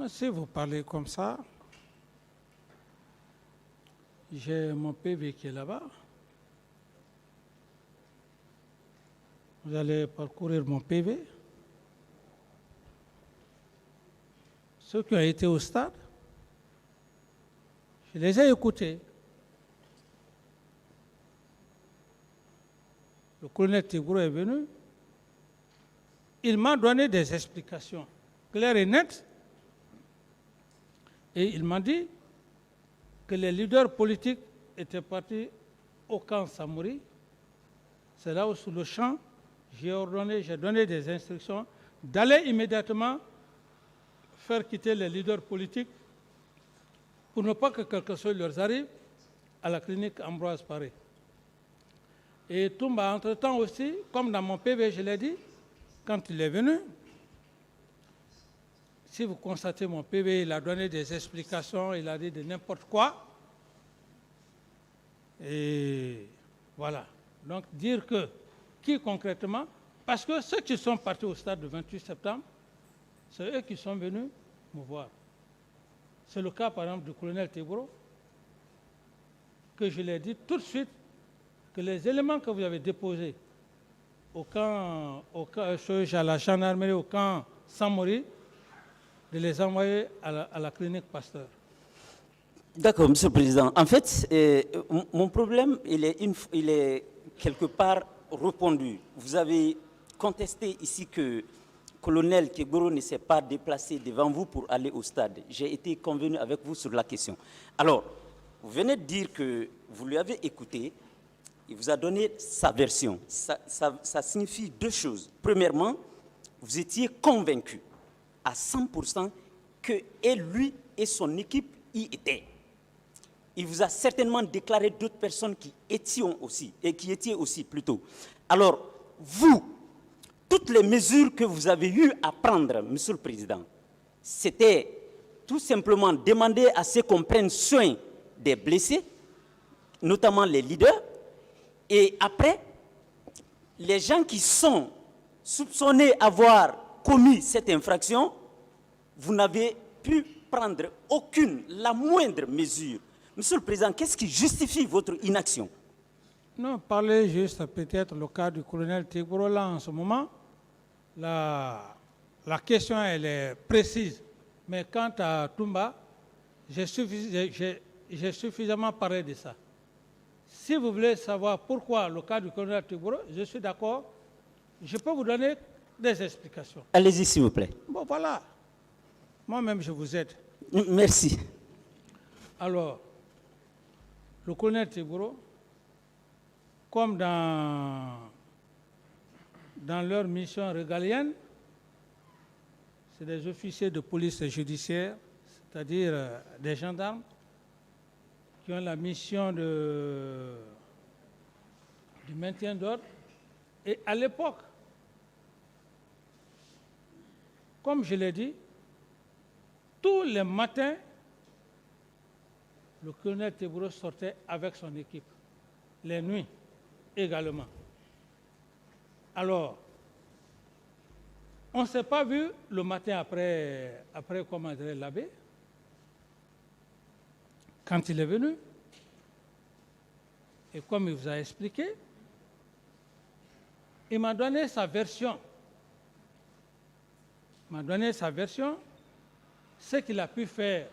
Si vous parlez comme ça, j'ai mon PV qui est là-bas. Vous allez parcourir mon PV. Ceux qui ont été au stade, je les ai écoutés. Le colonel Tigouro est venu. Il m'a donné des explications claires et nettes. Et il m'a dit que les leaders politiques étaient partis au camp Samouri. C'est là où, sous le champ, j'ai donné des instructions d'aller immédiatement faire quitter les leaders politiques pour ne pas que quelque chose leur arrive. à la clinique Ambroise Paré. Et Toumba, entre-temps aussi, comme dans mon PV, je l'ai dit, quand il est venu, si vous constatez mon PV, il a donné des explications, il a dit de n'importe quoi. Et voilà. Donc dire que, qui concrètement, parce que ceux qui sont partis au stade du 28 septembre, c'est eux qui sont venus me voir. C'est le cas par exemple du colonel Teboro, que je l'ai dit tout de suite, que les éléments que vous avez déposés au camp à la gendarmerie, au camp Samori, de les envoyer à la clinique Pasteur. D'accord, Monsieur le Président. En fait, mon problème, il est quelque part répondu. Vous avez contesté ici que le colonel Kegboro ne s'est pas déplacé devant vous pour aller au stade. J'ai été convenu avec vous sur la question. Alors, vous venez de dire que vous lui avez écouté, il vous a donné sa version. Ça signifie deux choses. Premièrement, vous étiez convaincu à 100% que lui et son équipe y étaient. Il vous a certainement déclaré d'autres personnes qui étaient aussi plutôt. Alors, vous, toutes les mesures que vous avez eu à prendre, Monsieur le Président, c'était tout simplement demander à ce qu'on prenne soin des blessés, notamment les leaders, et après, les gens qui sont soupçonnés avoir commis cette infraction, vous n'avez pu prendre la moindre mesure. Monsieur le Président, qu'est-ce qui justifie votre inaction? Non, parlez juste peut-être le cas du colonel Teboro là en ce moment. La question, elle est précise. Mais quant à Toumba, j'ai suffisamment parlé de ça. Si vous voulez savoir pourquoi le cas du colonel Teboro, je suis d'accord. Je peux vous donner des explications. Allez-y, s'il vous plaît. Bon, voilà. Moi-même, je vous aide. Merci. Alors, le colonel Teboro, comme dans leur mission régalienne, c'est des officiers de police judiciaire, c'est-à-dire des gendarmes, qui ont la mission du maintien d'ordre. Et à l'époque, comme je l'ai dit, tous les matins, le colonel Teboro sortait avec son équipe, les nuits également. Alors, on ne s'est pas vu le matin après comment dirait l'abbé, quand il est venu. Et comme il vous a expliqué, il m'a donné sa version. Ce qu'il a pu faire,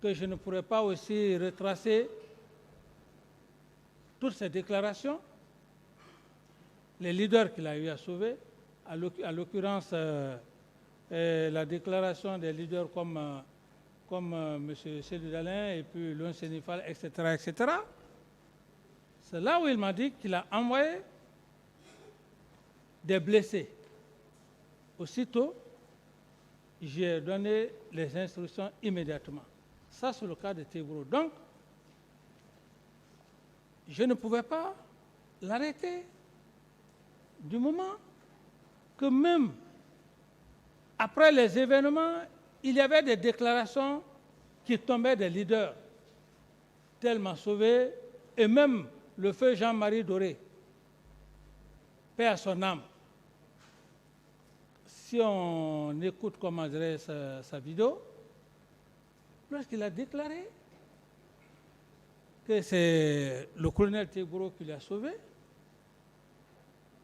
que je ne pourrais pas aussi retracer toutes ces déclarations, les leaders qu'il a eu à sauver, à l'occurrence la déclaration des leaders comme M. Célou Dalein et puis Léon Sénifal, etc., etc. C'est là où il m'a dit qu'il a envoyé des blessés. Aussitôt, j'ai donné les instructions immédiatement. Ça, c'est le cas de Teboro. Donc, je ne pouvais pas l'arrêter du moment que même après les événements, il y avait des déclarations qui tombaient des leaders, tellement sauvés, et même le feu Jean-Marie Doré, paix à son âme. Si on écoute comment dirait sa vidéo, lorsqu'il a déclaré que c'est le colonel Teboro qui l'a sauvé,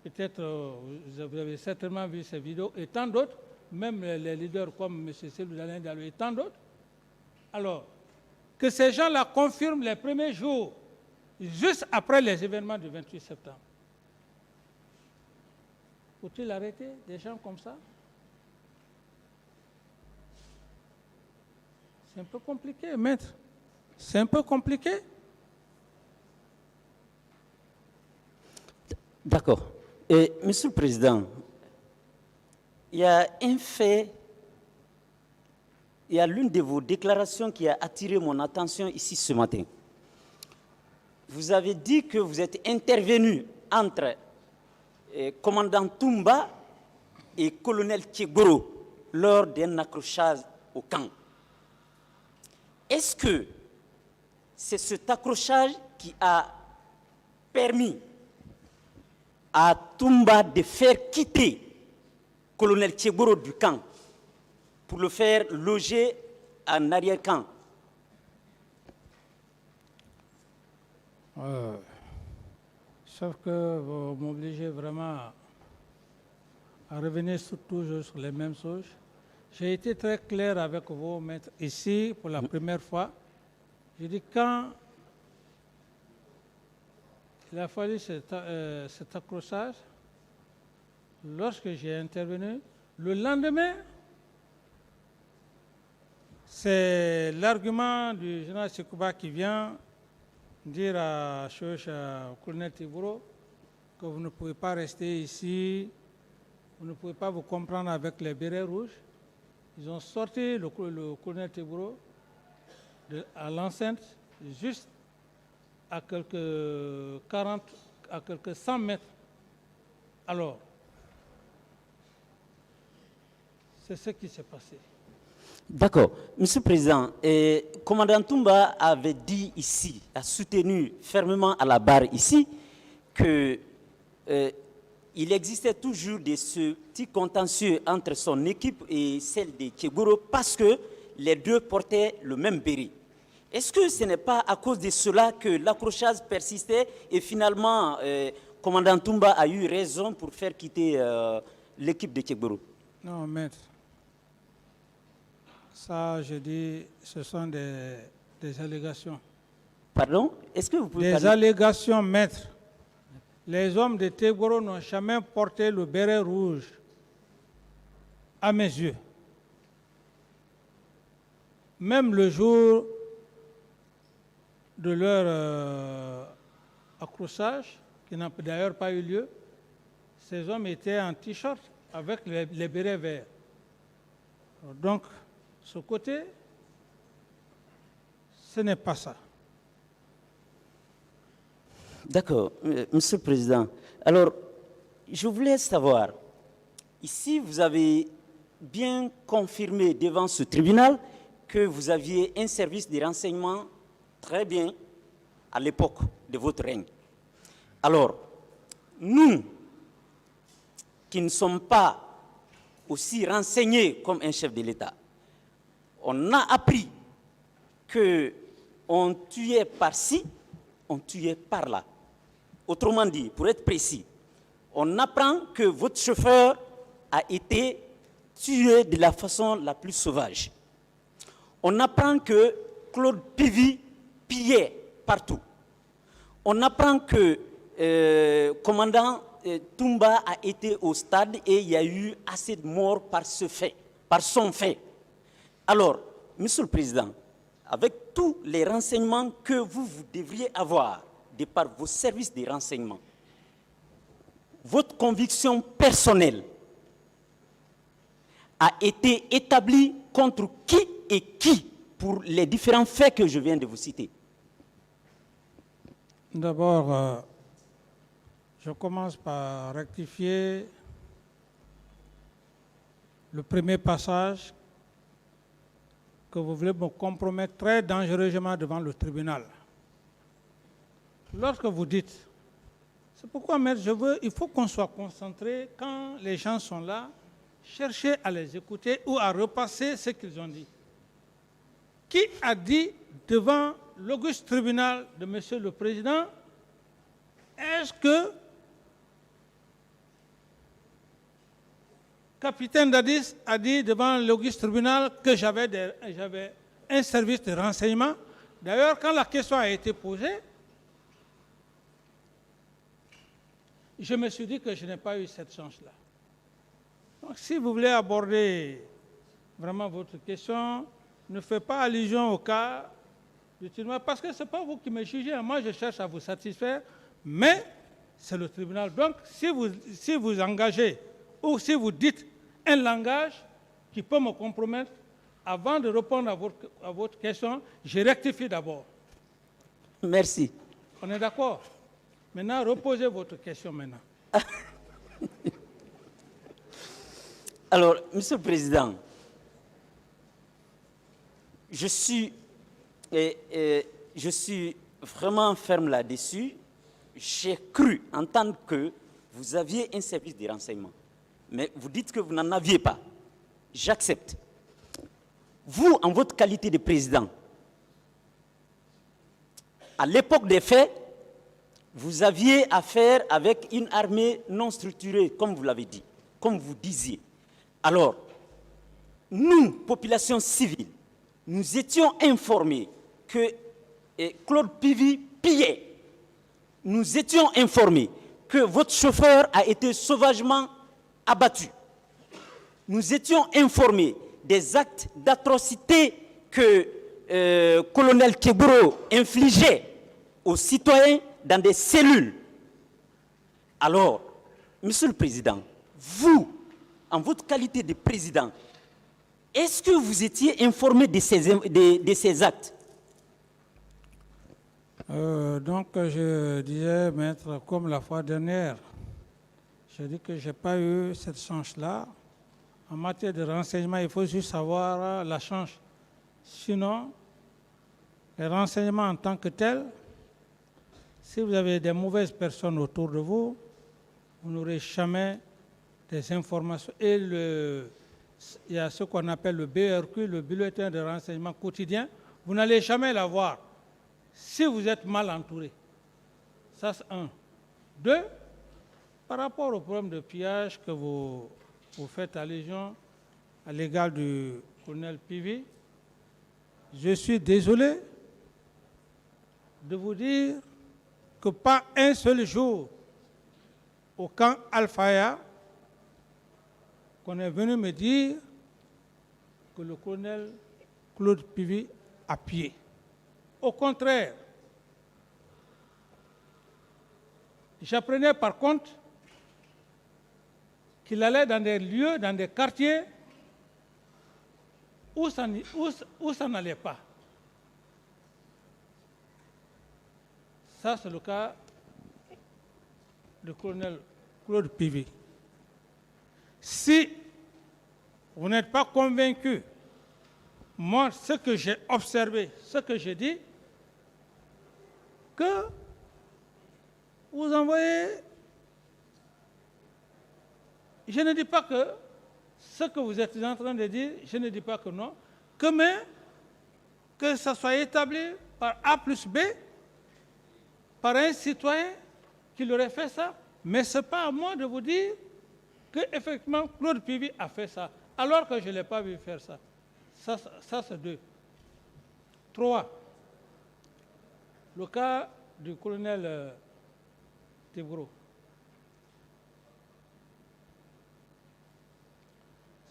peut-être vous avez certainement vu ces vidéos, et tant d'autres, même les leaders comme M. Célou Dalein Diallo et tant d'autres. Alors, que ces gens-là confirment les premiers jours, juste après les événements du 28 septembre. Faut-il arrêter des gens comme ça? C'est un peu compliqué, maître. C'est un peu compliqué. D'accord. Monsieur le Président, il y a un fait, il y a l'une de vos déclarations qui a attiré mon attention ici ce matin. vous avez dit que vous êtes intervenu entre commandant Toumba et colonel Tchegoro lors d'un accrochage au camp. Est-ce que c'est cet accrochage qui a permis à Toumba de faire quitter colonel Tchegoro du camp pour le faire loger en arrière-camp? Sauf que vous m'obligez vraiment à revenir toujours sur les mêmes choses. J'ai été très clair avec vous, maître, ici pour la première fois. J'ai dit quand il a fallu cet accrochage, lorsque j'ai intervenu, le lendemain, c'est l'argument du général Sekouba qui vient dire au colonel Tiburo que vous ne pouvez pas rester ici, vous ne pouvez pas vous comprendre avec les bérets rouges. Ils ont sorti le colonel Tiburo à l'enceinte, juste à quelques 100 mètres. Alors, c'est ce qui s'est passé. D'accord. Monsieur le Président, commandant Toumba avait dit ici, a soutenu fermement à la barre ici, qu'il existait toujours des petits contentieux entre son équipe et celle de Tchegoro parce que les deux portaient le même béret. Est-ce que ce n'est pas à cause de cela que l'accrochage persistait et finalement, commandant Toumba a eu raison pour faire quitter l'équipe de Tchegoro? Non, maître. Ça, je dis, ce sont des allégations. Pardon? Est-ce que vous pouvez Des parler? allégations, maître. Les hommes de Tchegoro n'ont jamais porté le béret rouge, à mes yeux. Même le jour de leur accrochage, qui n'a d'ailleurs pas eu lieu, ces hommes étaient en t-shirt avec les bérets verts. Donc, ce côté, ce n'est pas ça. D'accord, Monsieur le Président. Alors, je voulais savoir, ici, vous avez bien confirmé devant ce tribunal que vous aviez un service de renseignement très bien à l'époque de votre règne. Alors, nous, qui ne sommes pas aussi renseignés comme un chef de l'État, on a appris qu'on tuait par-ci, on tuait par-là. Autrement dit, pour être précis, on apprend que votre chauffeur a été tué de la façon la plus sauvage. On apprend que Claude Pivi pillait partout. On apprend que commandant Toumba a été au stade et il y a eu assez de morts par son fait. Alors, Monsieur le Président, avec tous les renseignements que vous devriez avoir de par vos services de renseignement, votre conviction personnelle a été établie contre qui et qui pour les différents faits que je viens de vous citer? D'abord, je commence par rectifier le premier passage que vous voulez me compromettre très dangereusement devant le tribunal. Lorsque vous dites, c'est pourquoi, maître, il faut qu'on soit concentré quand les gens sont là, chercher à les écouter ou à repasser ce qu'ils ont dit. Qui a dit devant l'auguste tribunal de Monsieur le Président, est-ce que capitaine Dadis a dit devant l'auguste tribunal que j'avais un service de renseignement? D'ailleurs, quand la question a été posée, je me suis dit que je n'ai pas eu cette chance-là. Donc, si vous voulez aborder vraiment votre question, ne faites pas allusion au cas du tribunal, parce que ce n'est pas vous qui me jugez. Moi, je cherche à vous satisfaire, mais c'est le tribunal. Donc, si vous engagez ou si vous dites un langage qui peut me compromettre, avant de répondre à votre question, je rectifie d'abord. Merci. On est d'accord? Maintenant, reposez votre question maintenant. Alors, Monsieur le Président, je suis vraiment ferme là-dessus. J'ai cru entendre que vous aviez un service de renseignement. Mais vous dites que vous n'en aviez pas. J'accepte. Vous, en votre qualité de président, à l'époque des faits, vous aviez affaire avec une armée non structurée, comme vous l'avez dit, comme vous disiez. Alors, nous, population civile, nous étions informés que Claude Pivy pillait. Nous étions informés que votre chauffeur a été sauvagement abattu. Nous étions informés des actes d'atrocité que colonel Kebro infligeait aux citoyens dans des cellules. Alors, Monsieur le Président, vous, en votre qualité de président, est-ce que vous étiez informé de ces actes? Donc, je disais, maître, comme la fois dernière, je dis que je n'ai pas eu cette chance-là. En matière de renseignement, il faut juste savoir la chance. Sinon, les renseignements en tant que tels, si vous avez des mauvaises personnes autour de vous, vous n'aurez jamais des informations. Et il y a ce qu'on appelle le BRQ, le bulletin de renseignement quotidien. Vous n'allez jamais l'avoir si vous êtes mal entouré. Ça, c'est un. Deux, par rapport au problème de pillage que vous faites allusion à l'égard du colonel Pivy, je suis désolé de vous dire que pas un seul jour au camp Al-Faya qu'on est venu me dire que le colonel Claude Pivy a pillé. Au contraire, j'apprenais par contre qu'il allait dans des lieux, dans des quartiers où ça n'allait pas. Ça, c'est le cas du colonel Claude Pivy. Si vous n'êtes pas convaincu, moi, ce que j'ai observé, ce que j'ai dit, que vous envoyez, je ne dis pas que ce que vous êtes en train de dire, je ne dis pas que non, que ça soit établi par A plus B, par un citoyen qui aurait fait ça, mais ce n'est pas à moi de vous dire qu'effectivement Claude Pivy a fait ça, alors que je ne l'ai pas vu faire ça. Ça c'est deux. Trois, le cas du colonel Tebro.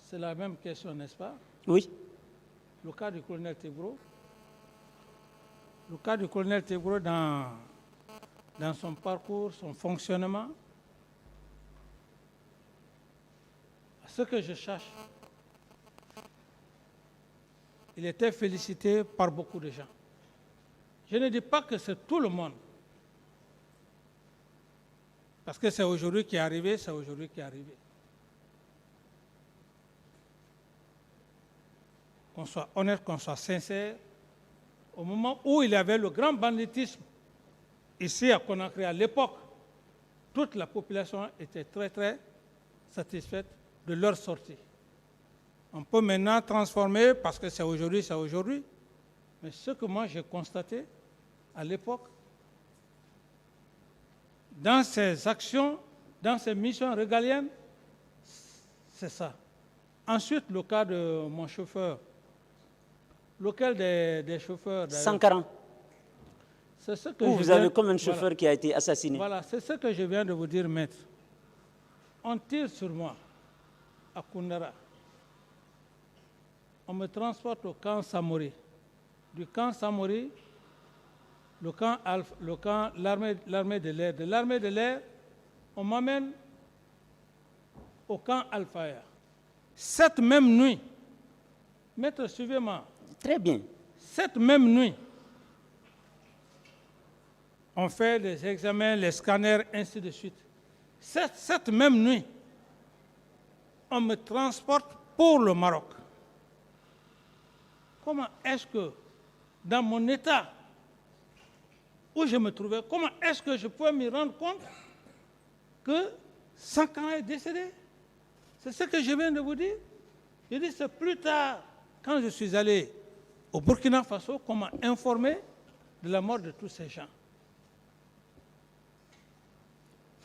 C'est la même question, n'est-ce pas? Oui. Le cas du colonel Tebro. Le cas du colonel Tebro dans son parcours, son fonctionnement. Ce que je cherche, il était félicité par beaucoup de gens. Je ne dis pas que c'est tout le monde. Parce que c'est aujourd'hui qui est arrivé, c'est aujourd'hui qui est arrivé. Qu'on soit honnête, qu'on soit sincère, au moment où il y avait le grand banditisme ici à Conakry, à l'époque, toute la population était très, très satisfaite de leur sortie. On peut maintenant transformer, parce que c'est aujourd'hui, mais ce que moi j'ai constaté à l'époque, dans ces actions, dans ces missions régaliennes, c'est ça. Ensuite, le cas de mon chauffeur. Lequel des chauffeurs? Sankara. C'est ce que vous avez comme un chauffeur qui a été assassiné. Voilà, c'est ce que je viens de vous dire, maître. On tire sur moi à Koundara. On me transporte au camp Samori. Du camp Samori, l'armée de l'air. De l'armée de l'air, on m'amène au camp Al-Faya. Cette même nuit, maître, suivez-moi. Très bien. Cette même nuit, on fait des examens, les scanners, ainsi de suite. Cette même nuit, on me transporte pour le Maroc. Comment est-ce que, dans mon état où je me trouvais, comment est-ce que je pouvais me rendre compte que Sankara est décédé? C'est ce que je viens de vous dire. Je dis, c'est plus tard, quand je suis allé au Burkina Faso, qu'on m'a informé de la mort de tous ces gens.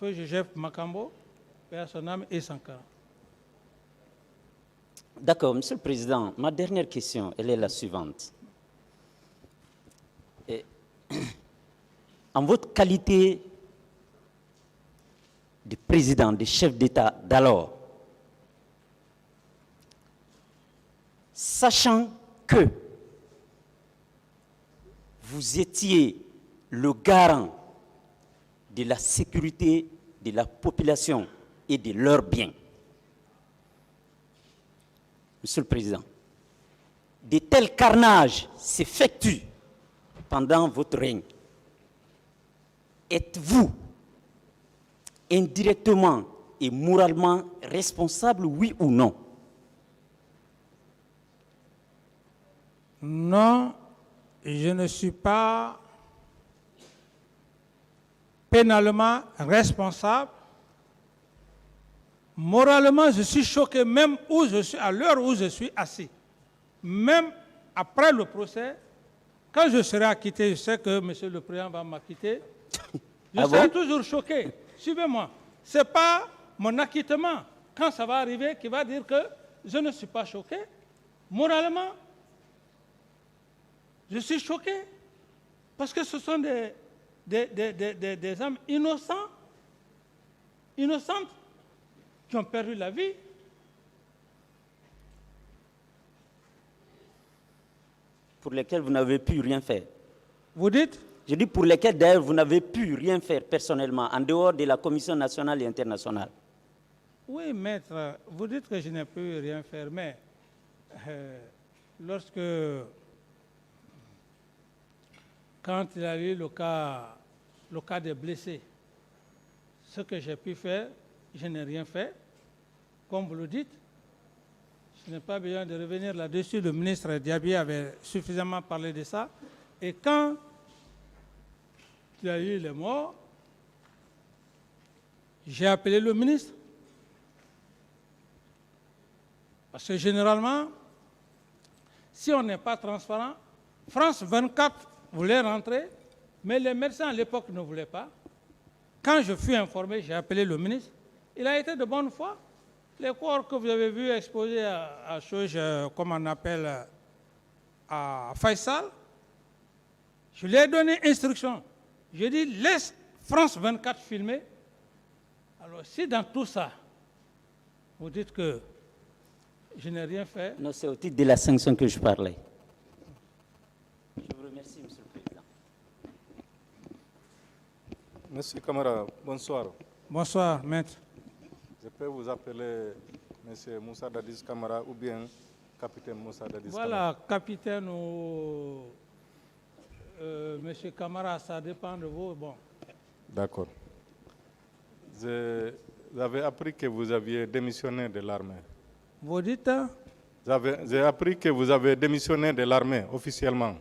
Feu Joseph Makambo, paix à son âme, et Sankara. D'accord, Monsieur le Président, ma dernière question, elle est la suivante. En votre qualité de président, de chef d'État d'alors, sachant que vous étiez le garant de la sécurité de la population et de leurs biens, Monsieur le Président, de tels carnages s'effectuent pendant votre règne. Êtes-vous indirectement et moralement responsable, oui ou non? Non, je ne suis pas pénalement responsable. Moralement, je suis choqué, même où je suis, à l'heure où je suis assis. Même après le procès, quand je serai acquitté, je sais que M. le Président va m'acquitter, je serai toujours choqué. Suivez-moi. Ce n'est pas mon acquittement, quand ça va arriver, qui va dire que je ne suis pas choqué. Moralement, je suis choqué. Parce que ce sont des âmes innocentes qui ont perdu la vie. Pour lesquels vous n'avez pu rien faire. Vous dites? Je dis pour lesquels d'ailleurs vous n'avez pu rien faire personnellement, en dehors de la Commission nationale et internationale. Oui, maître, vous dites que je n'ai pu rien faire, mais quand il y a eu le cas des blessés, ce que j'ai pu faire, je n'ai rien fait, comme vous le dites. Je n'ai pas besoin de revenir là-dessus. Le ministre Diaby avait suffisamment parlé de ça. Et quand il y a eu les morts, j'ai appelé le ministre. Parce que généralement, si on n'est pas transparent, France 24 voulait rentrer, mais les médecins à l'époque ne voulaient pas. Quand je fus informé, j'ai appelé le ministre. Il a été de bonne foi. Les corps que vous avez vus exposés à chose, comme on appelle, à Faisal, je lui ai donné instruction. Je dis, laisse France 24 filmer. Alors, si dans tout ça, vous dites que je n'ai rien fait. Non, c'est au titre de la sanction que je parlais. Je vous remercie, Monsieur le Président. Monsieur Camara, bonsoir. Bonsoir, maître. Je peux vous appeler Monsieur Moussa Dadis Camara ou bien Capitaine Moussa Dadis Camara. Voilà, capitaine ou Monsieur Camara, ça dépend de vous. Bon. D'accord. J'avais appris que vous aviez démissionné de l'armée. Vous dites? J'ai appris que vous avez démissionné de l'armée officiellement.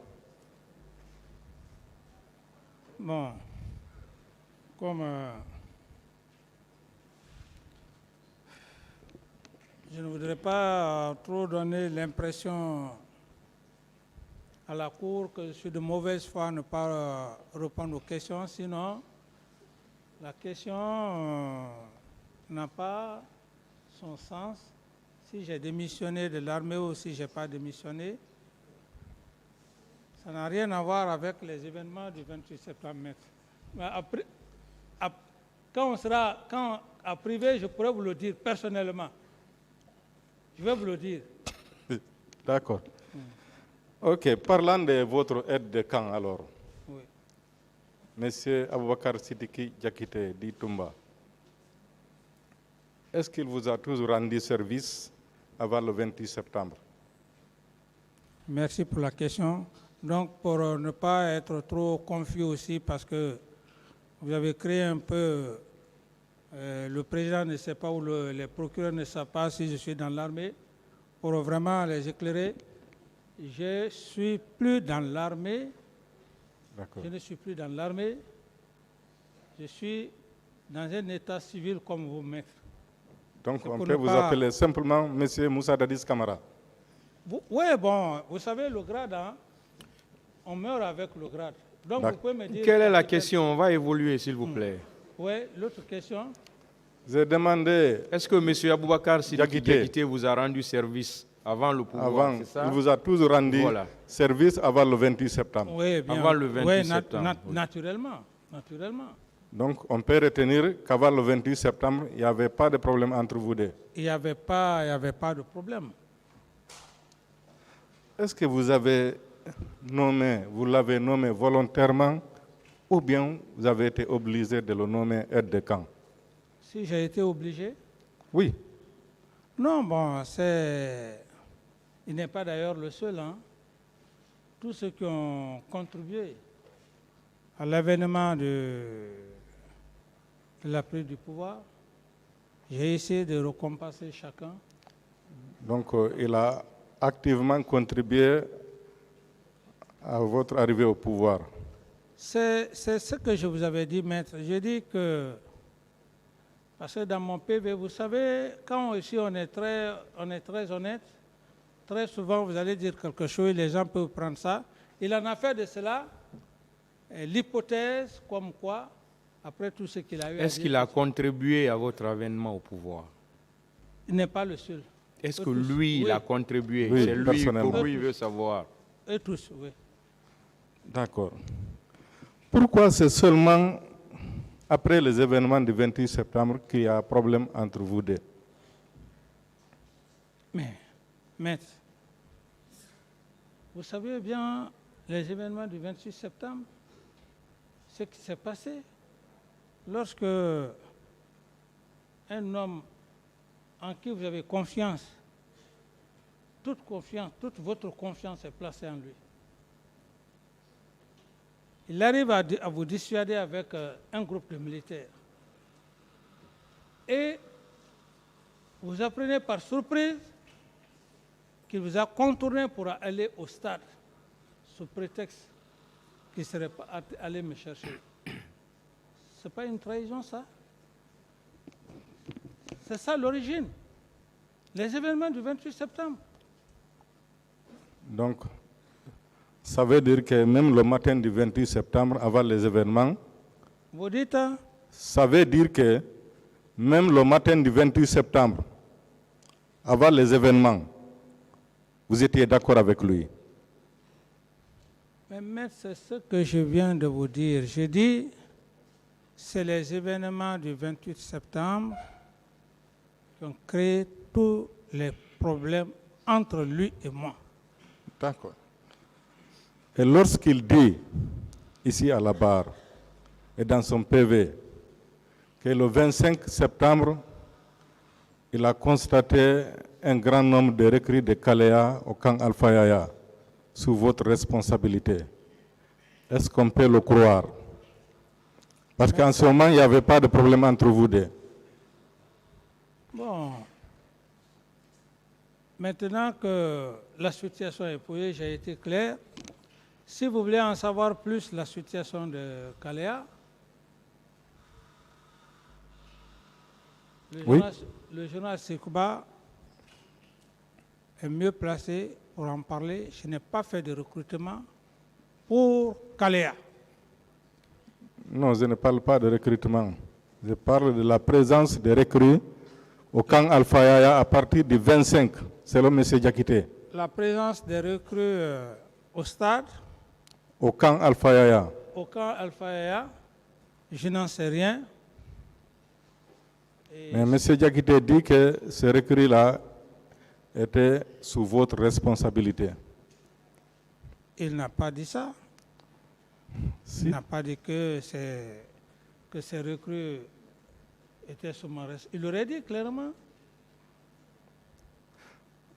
Bon, comme je ne voudrais pas trop donner l'impression à la Cour que je suis de mauvaise foi à ne pas répondre aux questions, sinon la question n'a pas son sens. Si j'ai démissionné de l'armée ou si je n'ai pas démissionné, ça n'a rien à voir avec les événements du 28 septembre. Mais après, quand à privé, je pourrais vous le dire personnellement. Je vais vous le dire. D'accord. OK. Parlant de votre aide de camp, alors. Oui. Monsieur Aboubakar Sidiki Diakité d'Itumba, est-ce qu'il vous a toujours rendu service avant le 28 septembre? Merci pour la question. Donc, pour ne pas être trop confus aussi, parce que vous avez créé un peu, le président ne sait pas ou les procureurs ne savent pas si je suis dans l'armée, pour vraiment les éclairer. Je ne suis plus dans l'armée. D'accord. Je ne suis plus dans l'armée. Je suis dans un état civil comme vous, maître. Donc C'est on pour peut ne vous pas- appeler simplement M. Moussa Dadis Camara. Oui, bon, vous savez, le grade, hein, on meurt avec le grade. Donc, D'accord. vous pouvez me dire... Quelle est la capitaine. question? On va évoluer, s'il vous plaît. Oui, l'autre question. J'ai demandé Est-ce que M. Aboubacar Sidiki Diakité. Diakité vous a rendu service avant le pouvoir? avant, C'est ça? il vous a toujours rendu Voilà. service avant le 28 septembre. Oui, bien. Avant le 28 Oui, septembre, oui. Naturellement, naturellement. Donc on peut retenir qu'avant le 28 septembre, il n'y avait pas de problème entre vous deux. Il n'y avait pas de problème. Est-ce que vous l'avez nommé volontairement ou bien vous avez été obligé de le nommer aide de camp? Si j'ai été obligé? Oui. Non, bon, il n'est pas d'ailleurs le seul. Hein. Tous ceux qui ont contribué à l'avènement de la prise du pouvoir, j'ai essayé de récompenser chacun. Donc il a activement contribué à votre arrivée au pouvoir. C'est ce que je vous avais dit, maître. J'ai dit que, parce que dans mon PV, vous savez, quand ici on est très honnête, très souvent vous allez dire quelque chose, les gens peuvent prendre ça. Il en a fait de cela l'hypothèse comme quoi, après tout ce qu'il a eu à Est-ce dire, qu'il a contribué à votre avènement au pouvoir? il n'est pas le seul. Est-ce Eux que tous, lui, il oui. a contribué? Oui, C'est lui, personnellement. pour lui, il veut savoir. Eux tous, oui. D'accord. Pourquoi c'est seulement après les événements du 28 septembre qu'il y a un problème entre vous deux? Mais, maître, vous savez bien les événements du 28 septembre, ce qui s'est passé lorsque un homme en qui vous avez confiance, toute votre confiance est placée en lui. Il arrive à vous dissuader avec un groupe de militaires. Et vous apprenez par surprise qu'il vous a contourné pour aller au stade, sous prétexte qu'il ne serait pas allé me chercher. Ce n'est pas une trahison, ça? C'est ça l'origine. Les événements du 28 septembre. Donc, ça veut dire que même le matin du 28 septembre, avant les événements, Vous dites, hein? ça veut dire que même le matin du 28 septembre, avant les événements, vous étiez d'accord avec lui. Mais maître, c'est ce que je viens de vous dire. J'ai dit, c'est les événements du 28 septembre qui ont créé tous les problèmes entre lui et moi. D'accord. Et lorsqu'il dit, ici à la barre, et dans son PV, que le 25 septembre, il a constaté un grand nombre de recrues de Kalea au camp Alpha Yaya, sous votre responsabilité. Est-ce qu'on peut le croire? Parce qu'en ce moment, il n'y avait pas de problème entre vous deux. Bon, maintenant que la situation est posée, j'ai été clair. Si vous voulez en savoir plus la situation de Kalea, le journal Sekouba est mieux placé pour en parler. Je n'ai pas fait de recrutement pour Kalea. Non, je ne parle pas de recrutement. Je parle de la présence des recrues au camp Alpha Yaya à partir du 25, selon M. Diakité. La présence des recrues au stade, Au camp Alpha Yaya. au camp Alpha Yaya, je n'en sais rien. Et Mais M. Diakité dit que ces recrues-là étaient sous votre responsabilité. il n'a pas dit ça. Si. Il n'a pas dit que ces recrues étaient sous ma responsabilité. Il aurait dit clairement.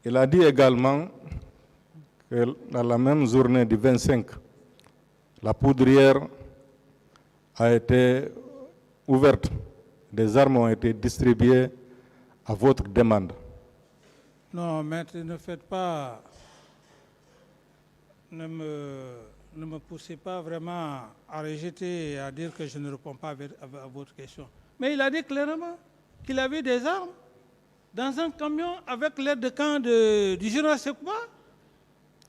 Il a dit également que dans la même journée du 25, la poudrière a été ouverte. Des armes ont été distribuées à votre demande. Non, maître, ne faites pas... Ne me poussez pas vraiment à rejeter et à dire que je ne réponds pas à votre question. Mais il a dit clairement qu'il avait des armes dans un camion avec l'aide de camp du général Sekouba.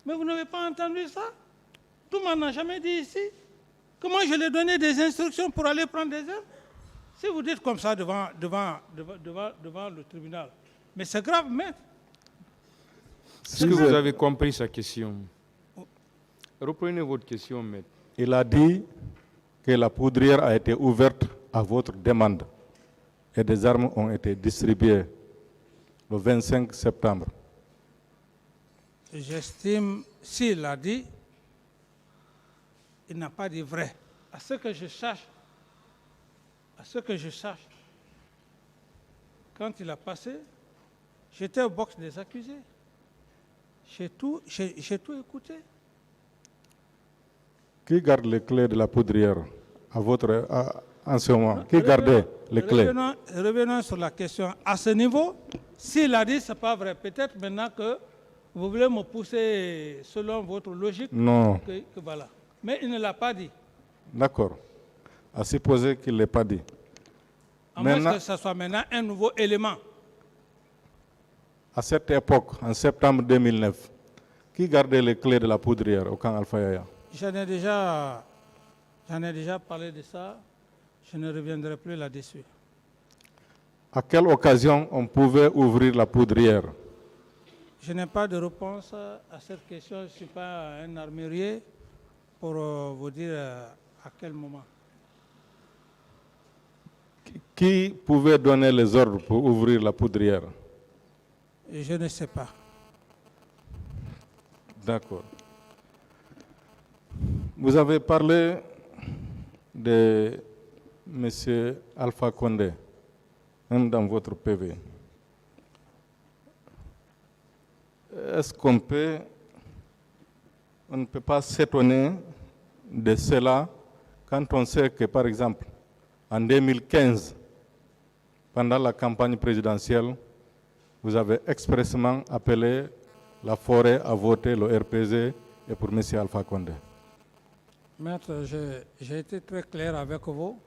Mais vous n'avez pas entendu ça? Tout le monde n'a jamais dit ici. Comment je lui ai donné des instructions pour aller prendre des armes? Si vous dites comme ça devant le tribunal, mais c'est grave, maître. Est-ce que vous avez compris sa question? Reprenez votre question, maître. Il a dit que la poudrière a été ouverte à votre demande et des armes ont été distribuées le 25 septembre. J'estime, s'il l'a dit, il n'a pas dit vrai. À ce que je sache, quand il a passé, j'étais au box des accusés. J'ai tout écouté. Qui garde les clés de la poudrière en ce moment? Qui gardait les clés? Revenons sur la question. À ce niveau, s'il a dit, ce n'est pas vrai. Peut-être maintenant que vous voulez me pousser selon votre logique. Non. Que voilà. Mais il ne l'a pas dit. D'accord. À supposer qu'il ne l'ait pas dit. À moins que ce soit maintenant un nouveau élément. À cette époque, en septembre 2009, qui gardait les clés de la poudrière au camp Alpha Yaya? J'en ai déjà parlé de ça. Je ne reviendrai plus là-dessus. À quelle occasion on pouvait ouvrir la poudrière? Je n'ai pas de réponse à cette question. Je ne suis pas un armurier pour vous dire à quel moment. Qui pouvait donner les ordres pour ouvrir la poudrière? Je ne sais pas. D'accord. Vous avez parlé de M. Alpha Condé, même dans votre PV. Est-ce qu'on ne peut pas s'étonner de cela quand on sait que, par exemple, en 2015, pendant la campagne présidentielle, vous avez expressément appelé la forêt à voter le RPZ et pour M. Alpha Condé? Maître, j'ai été très clair avec vous.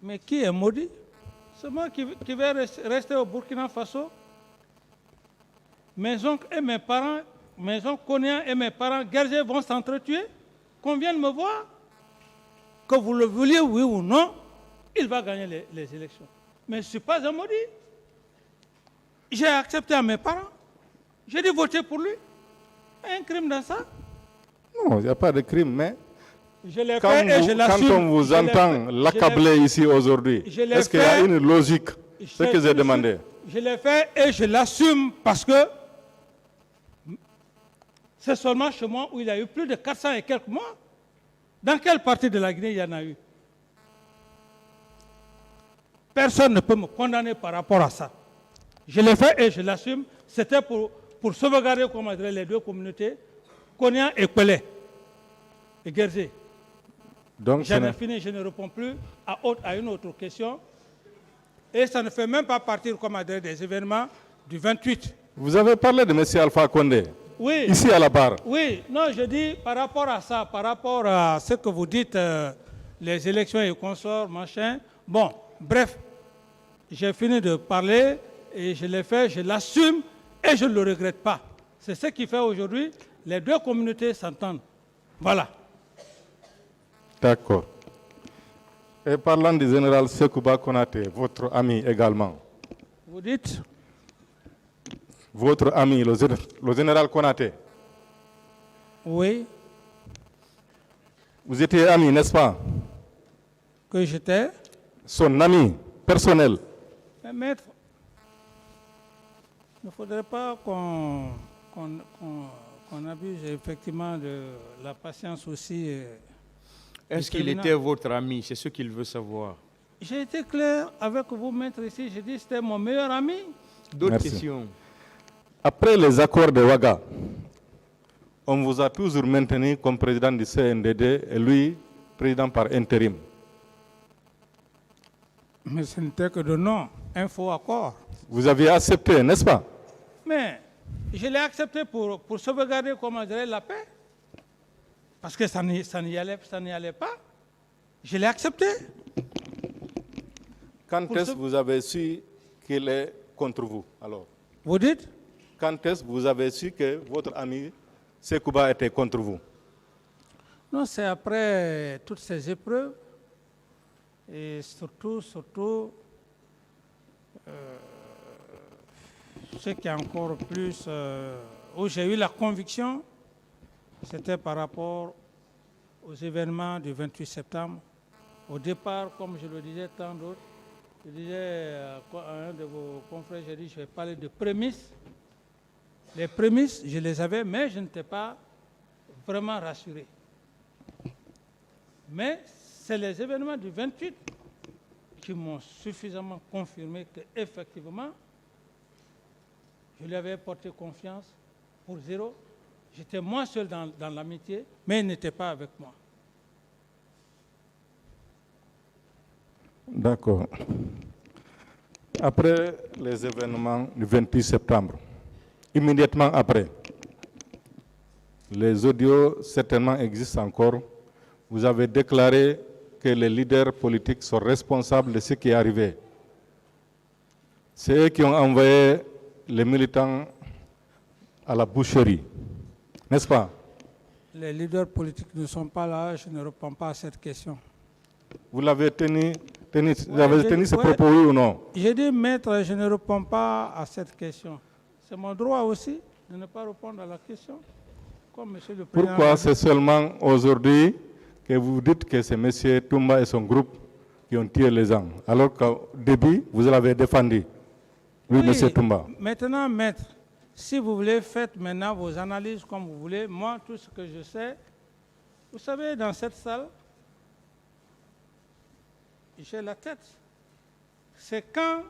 Mais qui est maudit? C'est moi qui vais rester au Burkina Faso. Mes oncles et mes parents, mes oncles Konéens et mes parents guerriers vont s'entretuer. Qu'on vienne me voir. Que vous le vouliez, oui ou non, il va gagner les élections. Mais je ne suis pas un maudit. J'ai accepté à mes parents. J'ai dit voter pour lui. Un crime dans ça? Non, il n'y a pas de crime, mais je l'ai quand, fait et je l'assume. Quand on vous entend l'accabler ici aujourd'hui, est-ce qu'il y a une logique? Ce que j'ai demandé. Je l'ai fait et je l'assume parce que c'est seulement chez moi où il y a eu plus de 400 et quelques morts. Dans quelle partie de la Guinée il y en a eu? Personne ne peut me condamner par rapport à ça. Je l'ai fait et je l'assume. C'était pour sauvegarder, comme on dirait, les deux communautés, Konya et Kwele, et Guerzé. Donc, j'en ai fini, je ne réponds plus à une autre question. Et ça ne fait même pas partie, comme on dirait, des événements du 28. Vous avez parlé de M. Alpha Condé, oui, ici à la barre. Oui, non, je dis par rapport à ça, par rapport à ce que vous dites, les élections et consorts, machin. Bon, bref, j'ai fini de parler et je l'ai fait, je l'assume et je ne le regrette pas. C'est ce qui fait aujourd'hui, les deux communautés s'entendent. Voilà. D'accord. Et parlant du général Sekouba Konaté, votre ami également. Vous dites? Votre ami, le général Konaté. Oui. Vous étiez ami, n'est-ce pas? Que j'étais? Son ami personnel. Mais maître, il ne faudrait pas qu'on abuse effectivement de la patience aussi. Est-ce qu'il était votre ami? C'est ce qu'il veut savoir. J'ai été clair avec vous, maître, ici. J'ai dit que c'était mon meilleur ami. D'autres questions? Après les accords de Ouaga, on vous a toujours maintenu comme président du CNDD et lui, président par intérim. Mais ce n'était que de nom, un faux accord. Vous aviez accepté, n'est-ce pas? Mais je l'ai accepté pour sauvegarder, comment dirais, la paix. Parce que ça n'y allait pas. Je l'ai accepté. Quand est-ce que vous avez su qu'il est contre vous, alors? Vous dites? Quand est-ce que vous avez su que votre ami Sekouba était contre vous? Non, c'est après toutes ces épreuves. Et surtout, ce qui est encore plus, où j'ai eu la conviction, c'était par rapport aux événements du 28 septembre. Au départ, comme je le disais tant d'autres, je disais à un de vos confrères, j'ai dit, je vais parler de prémices. Les prémices, je les avais, mais je n'étais pas vraiment rassuré. Mais c'est les événements du 28 qui m'ont suffisamment confirmé qu'effectivement, je lui avais porté confiance pour zéro. J'étais moi seul dans l'amitié, mais il n'était pas avec moi. D'accord. Après les événements du 28 septembre, immédiatement après, les audios certainement existent encore. Vous avez déclaré que les leaders politiques sont responsables de ce qui est arrivé. C'est eux qui ont envoyé les militants à la boucherie, n'est-ce pas? Les leaders politiques ne sont pas là, je ne réponds pas à cette question. Vous l'avez tenu ce propos, oui ou non? J'ai dit, maître, je ne réponds pas à cette question. C'est mon droit aussi de ne pas répondre à la question. Comme monsieur le président. Pourquoi c'est seulement aujourd'hui que vous dites que c'est M. Toumba et son groupe qui ont tué les gens, alors qu'au début, vous l'avez défendu? Oui, M. Toumba. Maintenant, maître, si vous voulez, faites maintenant vos analyses comme vous voulez. Moi, tout ce que je sais, vous savez, dans cette salle, j'ai la tête. C'est quand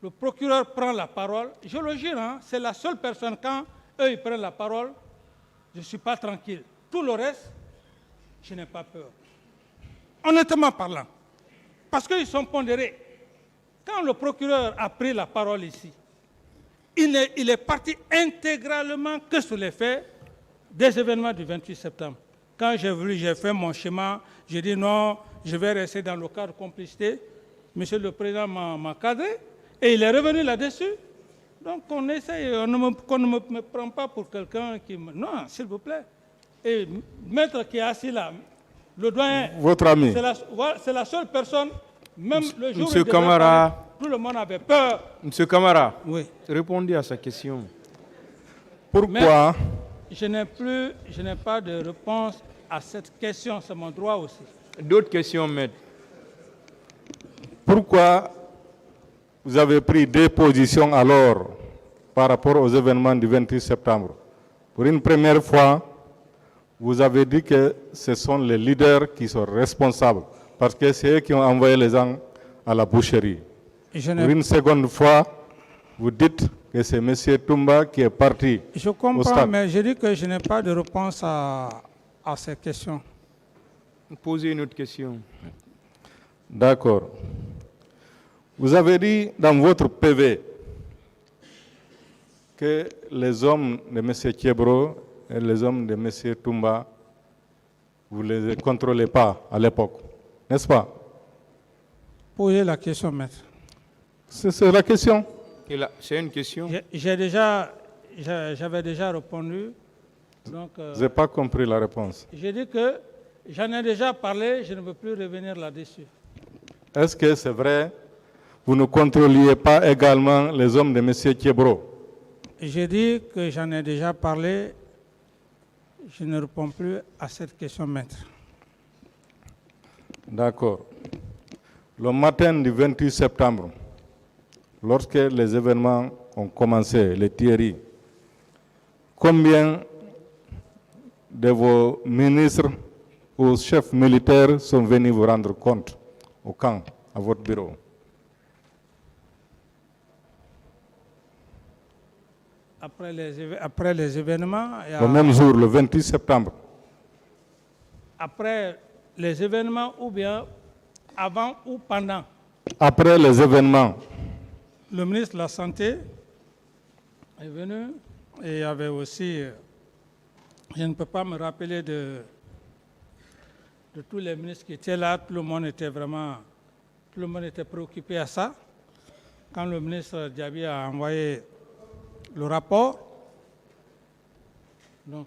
le procureur prend la parole, je le jure, hein, c'est la seule personne, quand eux ils prennent la parole, je ne suis pas tranquille. Tout le reste, je n'ai pas peur. Honnêtement parlant. Parce qu'ils sont pondérés. Quand le procureur a pris la parole ici, il est parti intégralement que sur les faits des événements du 28 septembre. Quand j'ai fait mon schéma, j'ai dit non, je vais rester dans le cadre de complicité. Monsieur le Président m'a cadré et il est revenu là-dessus. Donc on essaye, qu'on ne me prend pas pour quelqu'un qui... Non, s'il vous plaît. Et maître qui est assis là, le doyen... Votre ami. C'est la seule personne, même le jour où Monsieur Camara, tout le monde avait peur. Monsieur Camara, Oui. répondez à sa question. Pourquoi? Je n'ai pas de réponse à cette question, c'est mon droit aussi. D'autres questions, maître? Pourquoi vous avez pris des positions alors par rapport aux événements du 28 septembre? Pour une première fois, vous avez dit que ce sont les leaders qui sont responsables parce que c'est eux qui ont envoyé les gens à la boucherie. Pour une seconde fois, vous dites que c'est M. Toumba qui est parti. Je comprends, mais je dis que je n'ai pas de réponse à cette question. Posez une autre question. D'accord. Vous avez dit dans votre PV que les hommes de M. Thiebro et les hommes de M. Toumba, vous ne les contrôlez pas à l'époque, n'est-ce pas? Posez la question, maître. C'est la question. C'est une question. J'avais déjà répondu. Donc, je n'ai pas compris la réponse. J'ai dit que j'en ai déjà parlé, je ne veux plus revenir là-dessus. Est-ce que c'est vrai? Vous ne contrôliez pas également les hommes de M. Thiebro? J'ai dit que j'en ai déjà parlé. Je ne réponds plus à cette question, maître. D'accord. Le matin du 28 septembre, lorsque les événements ont commencé, les tueries, combien de vos ministres ou chefs militaires sont venus vous rendre compte au camp, à votre bureau? Après les événements... Le même jour, le 28 septembre. après les événements ou bien avant ou pendant. Après les événements, Le ministre de la Santé est venu et il y avait aussi, je ne peux pas me rappeler de tous les ministres qui étaient là, tout le monde était préoccupé à ça. Quand le ministre Diaby a envoyé le rapport, donc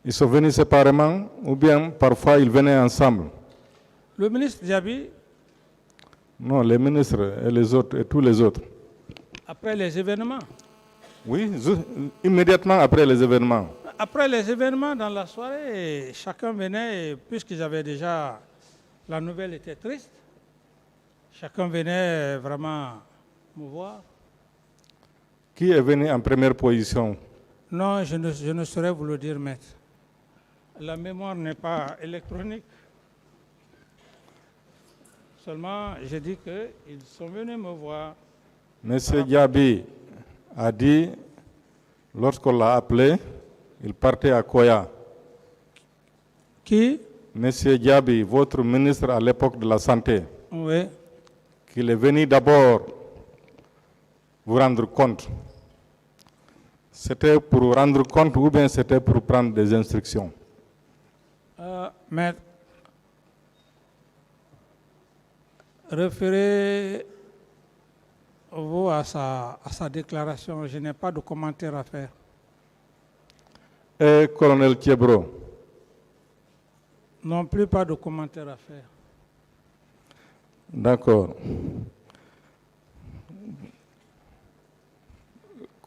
ils sont venus séparément ou bien parfois ils venaient ensemble? le ministre Diaby, Non, les ministres et les autres et tous les autres. après les événements, Oui, immédiatement après les événements. Après les événements dans la soirée, chacun venait, puisqu'ils avaient déjà, la nouvelle était triste, chacun venait vraiment me voir. Qui est venu en première position? Non, je ne saurais vous le dire, maître. La mémoire n'est pas électronique. Seulement, j'ai dit qu'ils sont venus me voir. Monsieur Diaby a dit, lorsqu'on l'a appelé, il partait à Koya. Qui? Monsieur Diaby, votre ministre à l'époque de la Santé, Oui. qu'il est venu d'abord vous rendre compte. C'était pour rendre compte ou bien c'était pour prendre des instructions? Maître, référez-vous à sa déclaration. Je n'ai pas de commentaire à faire. Et colonel Thiebro? Non plus, pas de commentaire à faire. D'accord.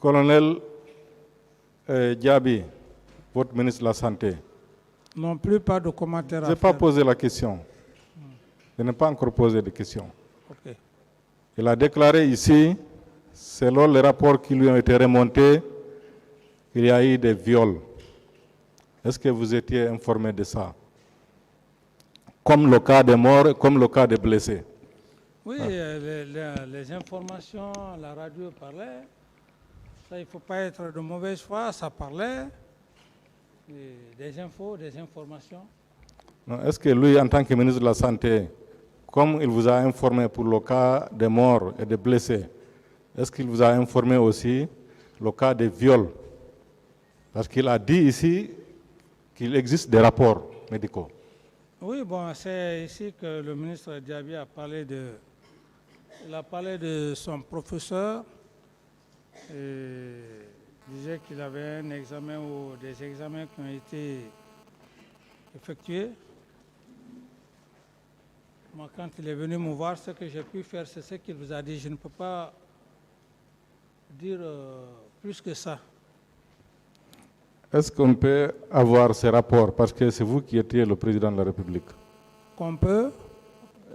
Colonel Diaby, votre ministre de la Santé. Non plus, pas de commentaire à Je n'ai faire. pas posé la question. Je n'ai pas encore posé de question. Ok. Il a déclaré ici, selon les rapports qui lui ont été remontés, qu'il y a eu des viols. Est-ce que vous étiez informé de ça? Comme le cas des morts, comme le cas des blessés. Oui, les informations, la radio parlait. Ça, il ne faut pas être de mauvaise foi, ça parlait. Et des infos, des informations. Est-ce que lui, en tant que ministre de la Santé, comme il vous a informé pour le cas des morts et des blessés, est-ce qu'il vous a informé aussi le cas des viols? Parce qu'il a dit ici qu'il existe des rapports médicaux. Oui, bon, c'est ici que le ministre Diaby a parlé de son professeur. Et il disait qu'il avait un examen ou des examens qui ont été effectués. Moi, quand il est venu me voir, ce que j'ai pu faire, c'est ce qu'il vous a dit. Je ne peux pas dire plus que ça. Est-ce qu'on peut avoir ces rapports? Parce que c'est vous qui étiez le président de la République. Qu'on peut?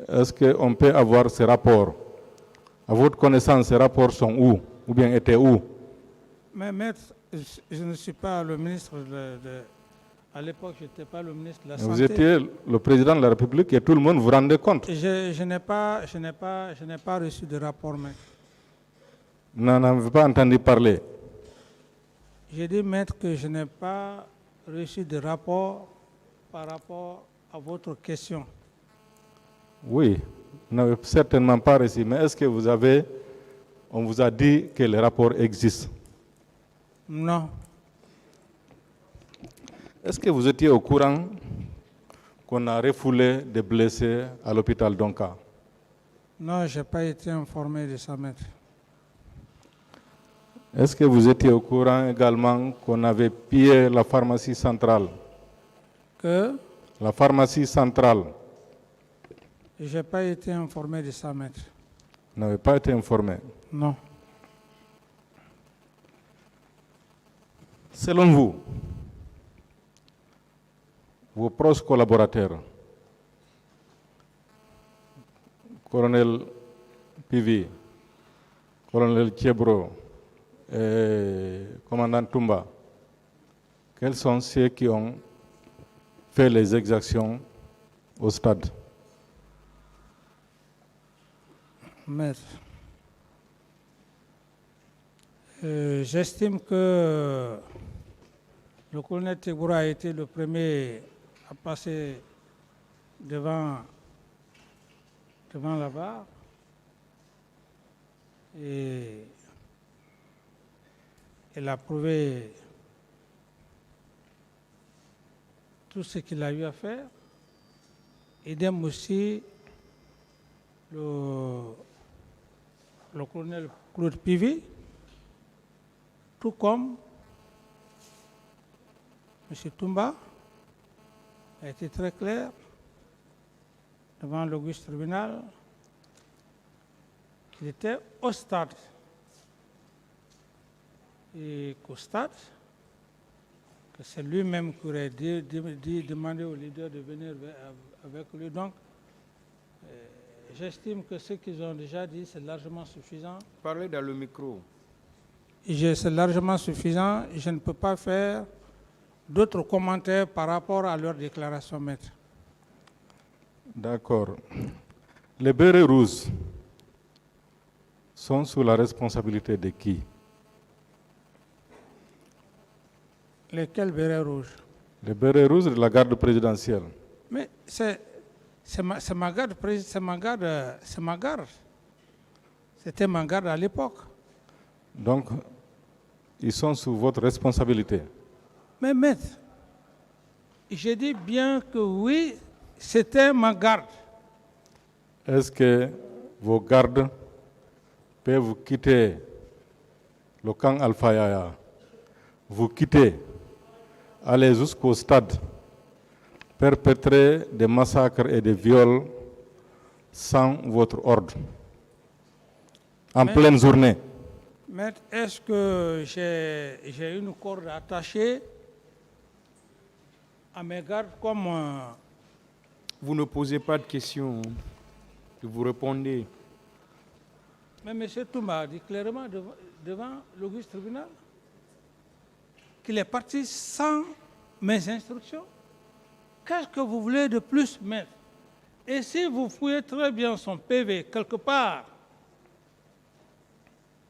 Est-ce qu'on peut avoir ces rapports? À votre connaissance, ces rapports sont où? Ou bien étaient où? Mais maître, je ne suis pas le ministre à l'époque, je n'étais pas le ministre de la Santé. Vous étiez le président de la République et tout le monde vous rendait compte. Je n'ai pas reçu de rapport, maître. Vous n'en avez pas entendu parler. J'ai dit, maître, que je n'ai pas reçu de rapport par rapport à votre question. Oui, vous n'avez certainement pas reçu. Mais est-ce que on vous a dit que les rapports existent? Non. Est-ce que vous étiez au courant qu'on a refoulé des blessés à l'hôpital Donka? Non, je n'ai pas été informé de ça, maître. Est-ce que vous étiez au courant également qu'on avait pillé la pharmacie centrale? Que? La pharmacie centrale. Je n'ai pas été informé de ça, maître. Vous n'avez pas été informé? Non. Selon vous, vos proches collaborateurs, colonel Pivi, colonel Thiebro et commandant Toumba, quels sont ceux qui ont fait les exactions au stade? Maître, j'estime que le colonel Thiebro a été le premier à passer devant la barre et il a prouvé tout ce qu'il a eu à faire. Idem aussi le colonel Claude Pivi, tout comme M. Toumba a été très clair devant l'auguste tribunal qu'il était au stade et qu'au stade, que c'est lui-même qui aurait demandé au leader de venir avec lui. Donc, j'estime que ce qu'ils ont déjà dit, c'est largement suffisant. Parlez dans le micro. C'est largement suffisant. Je ne peux pas faire d'autres commentaires par rapport à leur déclaration, maître. D'accord. Les bérets rouges sont sous la responsabilité de qui? Lesquels bérets rouges? Les bérets rouges de la garde présidentielle. Mais c'est ma garde, c'était ma garde à l'époque. Donc, ils sont sous votre responsabilité. Mais maître, j'ai dit bien que oui, c'était ma garde. Est-ce que vos gardes peuvent quitter le camp Alpha Yaya, vous quitter, aller jusqu'au stade, perpétrer des massacres et des viols sans votre ordre, en pleine journée? Maître, est-ce que j'ai une corde attachée à mes gardes comme... Vous ne posez pas de questions, vous répondez. Mais M. Toumba a dit clairement devant l'auguste tribunal qu'il est parti sans mes instructions. Qu'est-ce que vous voulez de plus, maître? Et si vous fouillez très bien son PV quelque part,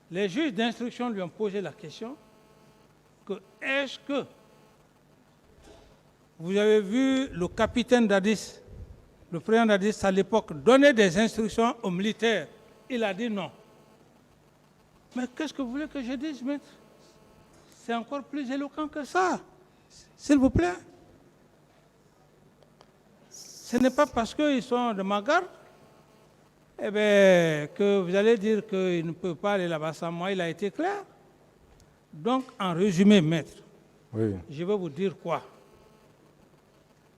les juges d'instruction lui ont posé la question que est-ce que vous avez vu le capitaine Dadis, le président Dadis à l'époque, donner des instructions aux militaires? Il a dit non. Mais qu'est-ce que vous voulez que je dise, maître? C'est encore plus éloquent que ça. S'il vous plaît. Ce n'est pas parce qu'ils sont de ma garde que vous allez dire qu'il ne peut pas aller là-bas sans moi. Il a été clair. Donc, en résumé, maître, Oui. je vais vous dire quoi?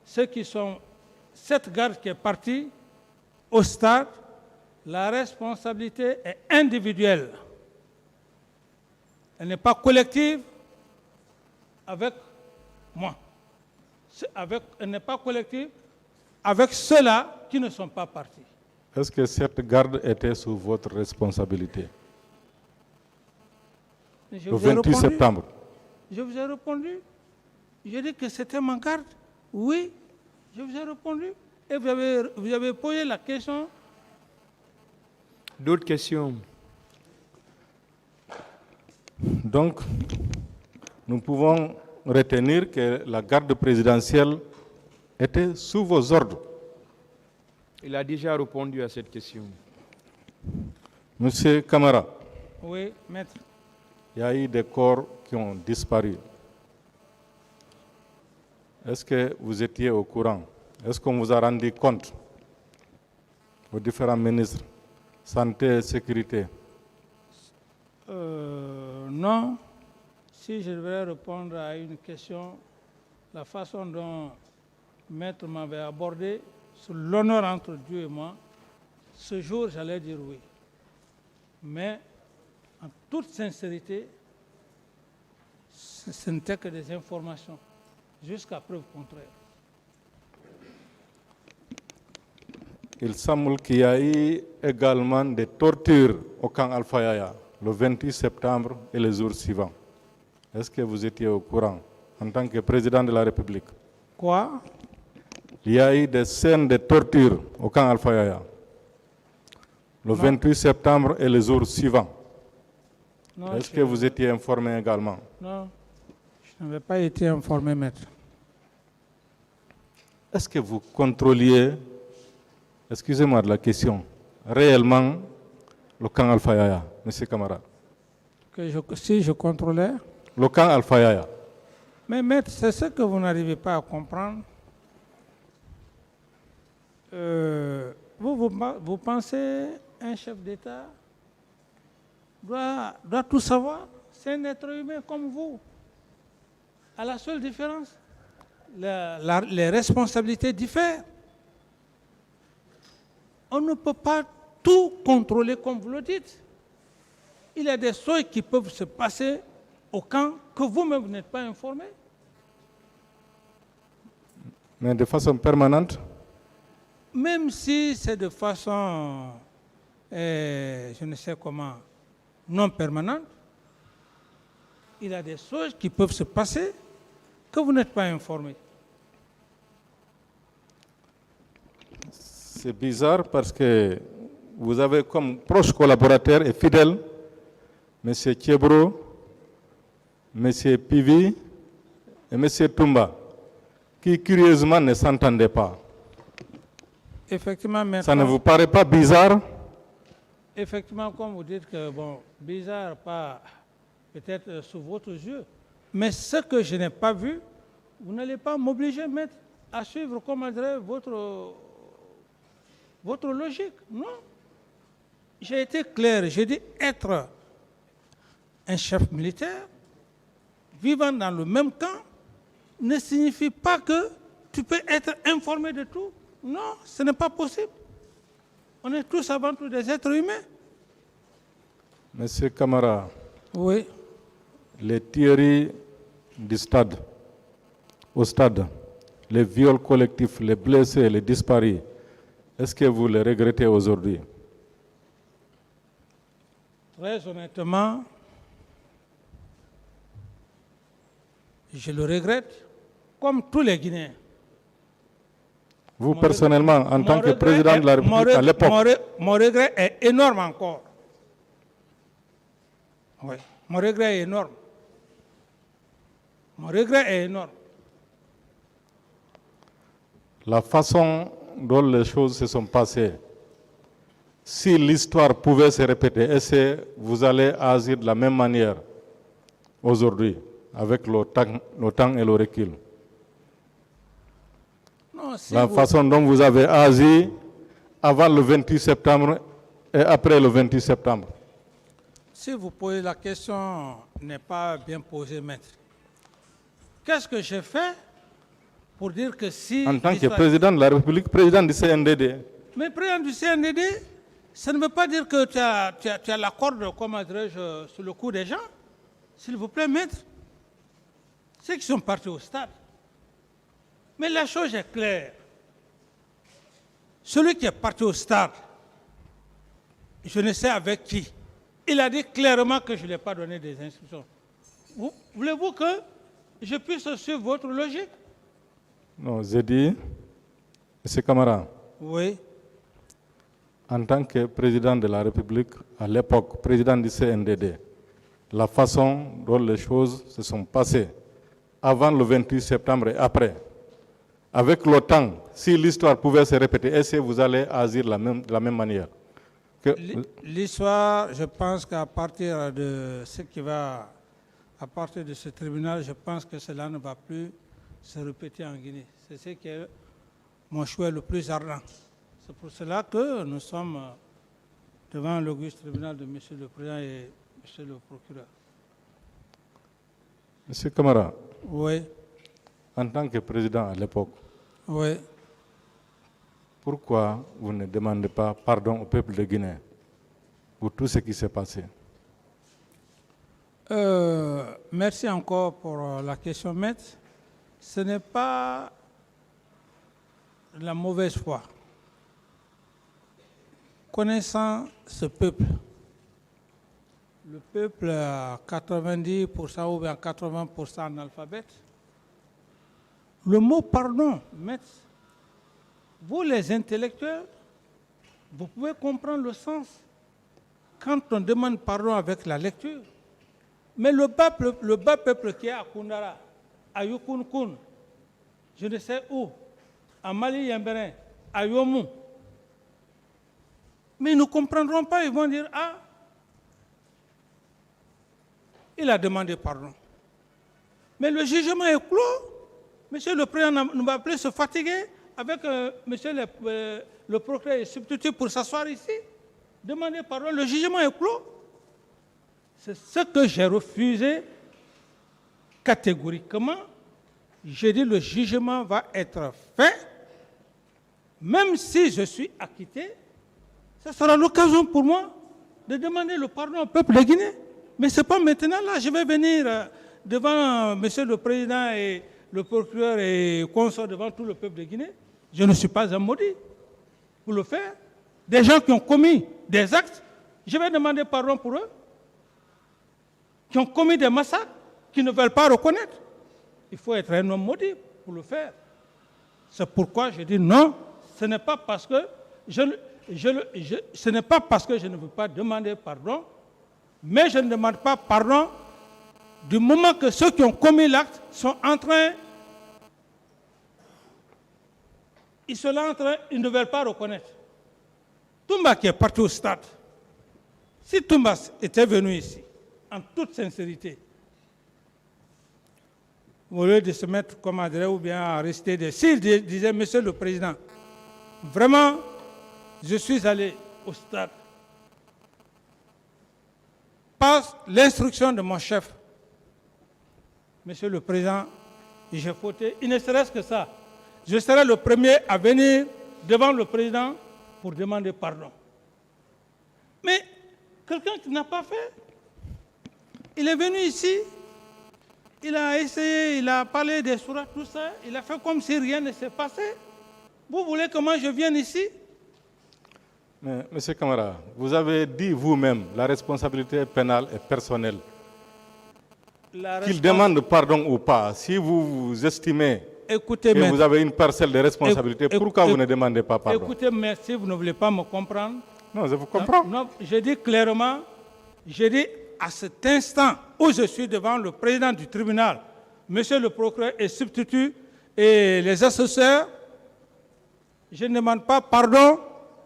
Ceux qui sont... Cette garde qui est partie au stade, la responsabilité est individuelle. Elle n'est pas collective avec moi. Elle n'est pas collective avec ceux-là qui ne sont pas partis. Est-ce que cette garde était sous votre responsabilité? Le 28 septembre. Je vous ai répondu. J'ai dit que c'était ma garde. Oui, je vous ai répondu. Et vous avez posé la question. D'autres questions? Donc, nous pouvons retenir que la garde présidentielle était sous vos ordres. Il a déjà répondu à cette question. Monsieur Camara, Oui, maître. il y a eu des corps qui ont disparu. Est-ce que vous étiez au courant? Est-ce qu'on vous a rendu compte aux différents ministres, santé et sécurité? Non. Si je devais répondre à une question, la façon dont maître m'avait abordé, sur l'honneur entre Dieu et moi, ce jour, j'allais dire oui. Mais, en toute sincérité, ce n'était que des informations, jusqu'à preuve contraire. Il semble qu'il y a eu également des tortures au camp Alpha Yaya, le 28 septembre et les jours suivants. Est-ce que vous étiez au courant en tant que président de la République? Quoi? Il y a eu des scènes de torture au camp Alpha Yaya, le 28 septembre et les jours suivants. Est-ce que vous étiez informé également? Non, je n'avais pas été informé, maître. est-ce que vous contrôliez, excusez-moi de la question, réellement le camp Alpha Yaya, M. Camara? Si je contrôlais. Le camp Alpha Yaya. Mais maître, c'est ce que vous n'arrivez pas à comprendre. Vous pensez un chef d'État doit tout savoir? C'est un être humain comme vous. À la seule différence, les responsabilités diffèrent. On ne peut pas tout contrôler comme vous le dites. Il y a des choses qui peuvent se passer au camp que vous-même n'êtes pas informé. Mais de façon permanente? Même si c'est de façon, je ne sais comment, non permanente, il y a des choses qui peuvent se passer que vous n'êtes pas informé. C'est bizarre parce que vous avez comme proche collaborateur et fidèle M. Thiebro, M. Pivi et M. Toumba, qui curieusement ne s'entendaient pas. Effectivement, maintenant, Ça ne vous paraît pas bizarre? effectivement, comme vous dites que, bon, bizarre, pas peut-être sous votre yeux, mais ce que je n'ai pas vu, vous n'allez pas m'obliger, maître, à suivre, comment dirais, votre logique. Non. J'ai été clair, j'ai dit être un chef militaire vivant dans le même camp ne signifie pas que tu peux être informé de tout. Non, ce n'est pas possible. On est tous avant tout des êtres humains. Monsieur Camara, Oui. les tueries du stade, au stade, les viols collectifs, les blessés, les disparus, est-ce que vous les regrettez aujourd'hui? Très honnêtement, je le regrette, comme tous les Guinéens. Vous personnellement, en tant que président de la République à l'époque? Mon regret est énorme encore. Oui, mon regret est énorme. Mon regret est énorme. La façon dont les choses se sont passées, si l'histoire pouvait se répéter, est-ce que vous allez agir de la même manière aujourd'hui, avec le temps et le recul? Non, si La vous- façon dont vous avez agi avant le 28 septembre et après le 28 septembre. Si vous posez la question, n'est pas bien posée, maître. Qu'est-ce que j'ai fait pour dire que si... En tant que l'histoire- président de la République, président du CNDD, Mais président du CNDD, ça ne veut pas dire que tu as la corde, comment dirais-je, sur le cou des gens. S'il vous plaît, maître. Ceux qui sont partis au stade. Mais la chose est claire. Celui qui est parti au stade, je ne sais avec qui, il a dit clairement que je ne lui ai pas donné des instructions. Voulez-vous que je puisse suivre votre logique? non, j'ai dit, M. Camara, Oui. en tant que président de la République, à l'époque, président du CNDD, la façon dont les choses se sont passées, avant le 28 septembre et après, avec le temps, si l'histoire pouvait se répéter, est-ce que vous allez agir de la même manière? L'histoire, je pense qu'à partir de ce qui va, à partir de ce tribunal, je pense que cela ne va plus se répéter en Guinée. C'est ce qui est mon choix le plus ardent. C'est pour cela que nous sommes devant l'auguste tribunal de M. le Président et M. le Procureur. M. Camara, Oui, en tant que président à l'époque, oui. pourquoi vous ne demandez pas pardon au peuple de Guinée pour tout ce qui s'est passé? Merci encore pour la question, maître. Ce n'est pas la mauvaise foi. Connaissant ce peuple, le peuple à 90% ou bien 80% analphabète, le mot pardon, maître, vous les intellectuels, vous pouvez comprendre le sens quand on demande pardon avec la lecture. Mais le bas peuple qui est à Koundara, à Yukunkun, je ne sais où, à Mali-Yembéren, à Yomou. Mais ils ne comprendront pas, ils vont dire, ah, il a demandé pardon. Mais le jugement est clos. Monsieur le Président ne va plus se fatiguer avec monsieur le procureur et substitut pour s'asseoir ici. Demander pardon, le jugement est clos. C'est ce que j'ai refusé catégoriquement. J'ai dit le jugement va être fait. Même si je suis acquitté, ce sera l'occasion pour moi de demander le pardon au peuple de Guinée. Mais ce n'est pas maintenant, là, je vais venir devant monsieur le Président et le procureur et consort devant tout le peuple de Guinée. Je ne suis pas un maudit pour le faire. Des gens qui ont commis des actes, je vais demander pardon pour eux, qui ont commis des massacres, qui ne veulent pas reconnaître. Il faut être un homme maudit pour le faire. C'est pourquoi je dis non, ce n'est pas parce que ce n'est pas parce que je ne veux pas demander pardon, mais je ne demande pas pardon du moment que ceux qui ont commis l'acte sont en train, ils ne veulent pas reconnaître. Toumba qui est parti au stade, si Toumba était venu ici, en toute sincérité, au lieu de se mettre comme adresse ou bien à rester s'il disait, Monsieur le Président, vraiment, je suis allé au stade par l'instruction de mon chef. Monsieur le Président, j'ai fauté. Il ne serait-ce que ça. Je serai le premier à venir devant le Président pour demander pardon. Mais quelqu'un qui n'a pas fait, il est venu ici, il a essayé, il a parlé des sourates, tout ça, il a fait comme si rien ne s'est passé. Vous voulez que moi je vienne ici? Mais, Monsieur Camara, vous avez dit vous-même, la responsabilité pénale est personnelle. Qu'il demande pardon ou pas, si vous estimez que vous avez une parcelle de responsabilité, pourquoi vous ne demandez pas pardon? Écoutez, merci, vous ne voulez pas me comprendre. Non, je vous comprends. Non, je dis clairement, je dis à cet instant où je suis devant le président du tribunal, monsieur le procureur et substitut et les assesseurs, je ne demande pas pardon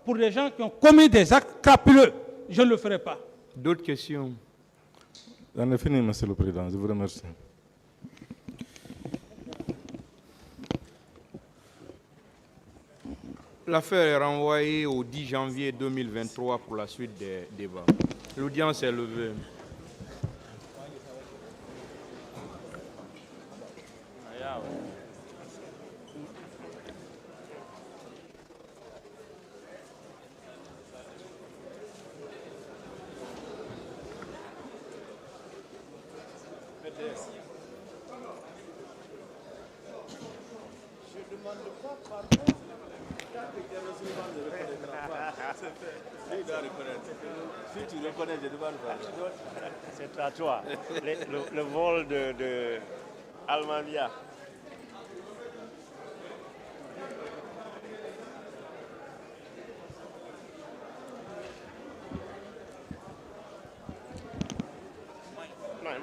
pour les gens qui ont commis des actes crapuleux. Je ne le ferai pas. D'autres questions? J'en ai fini, Monsieur le Président. Je vous remercie. L'affaire est renvoyée au 10 janvier 2023 pour la suite des débats. L'audience est levée. Si tu reconnais, je demande pas. C'est à toi. Le vol de Almania.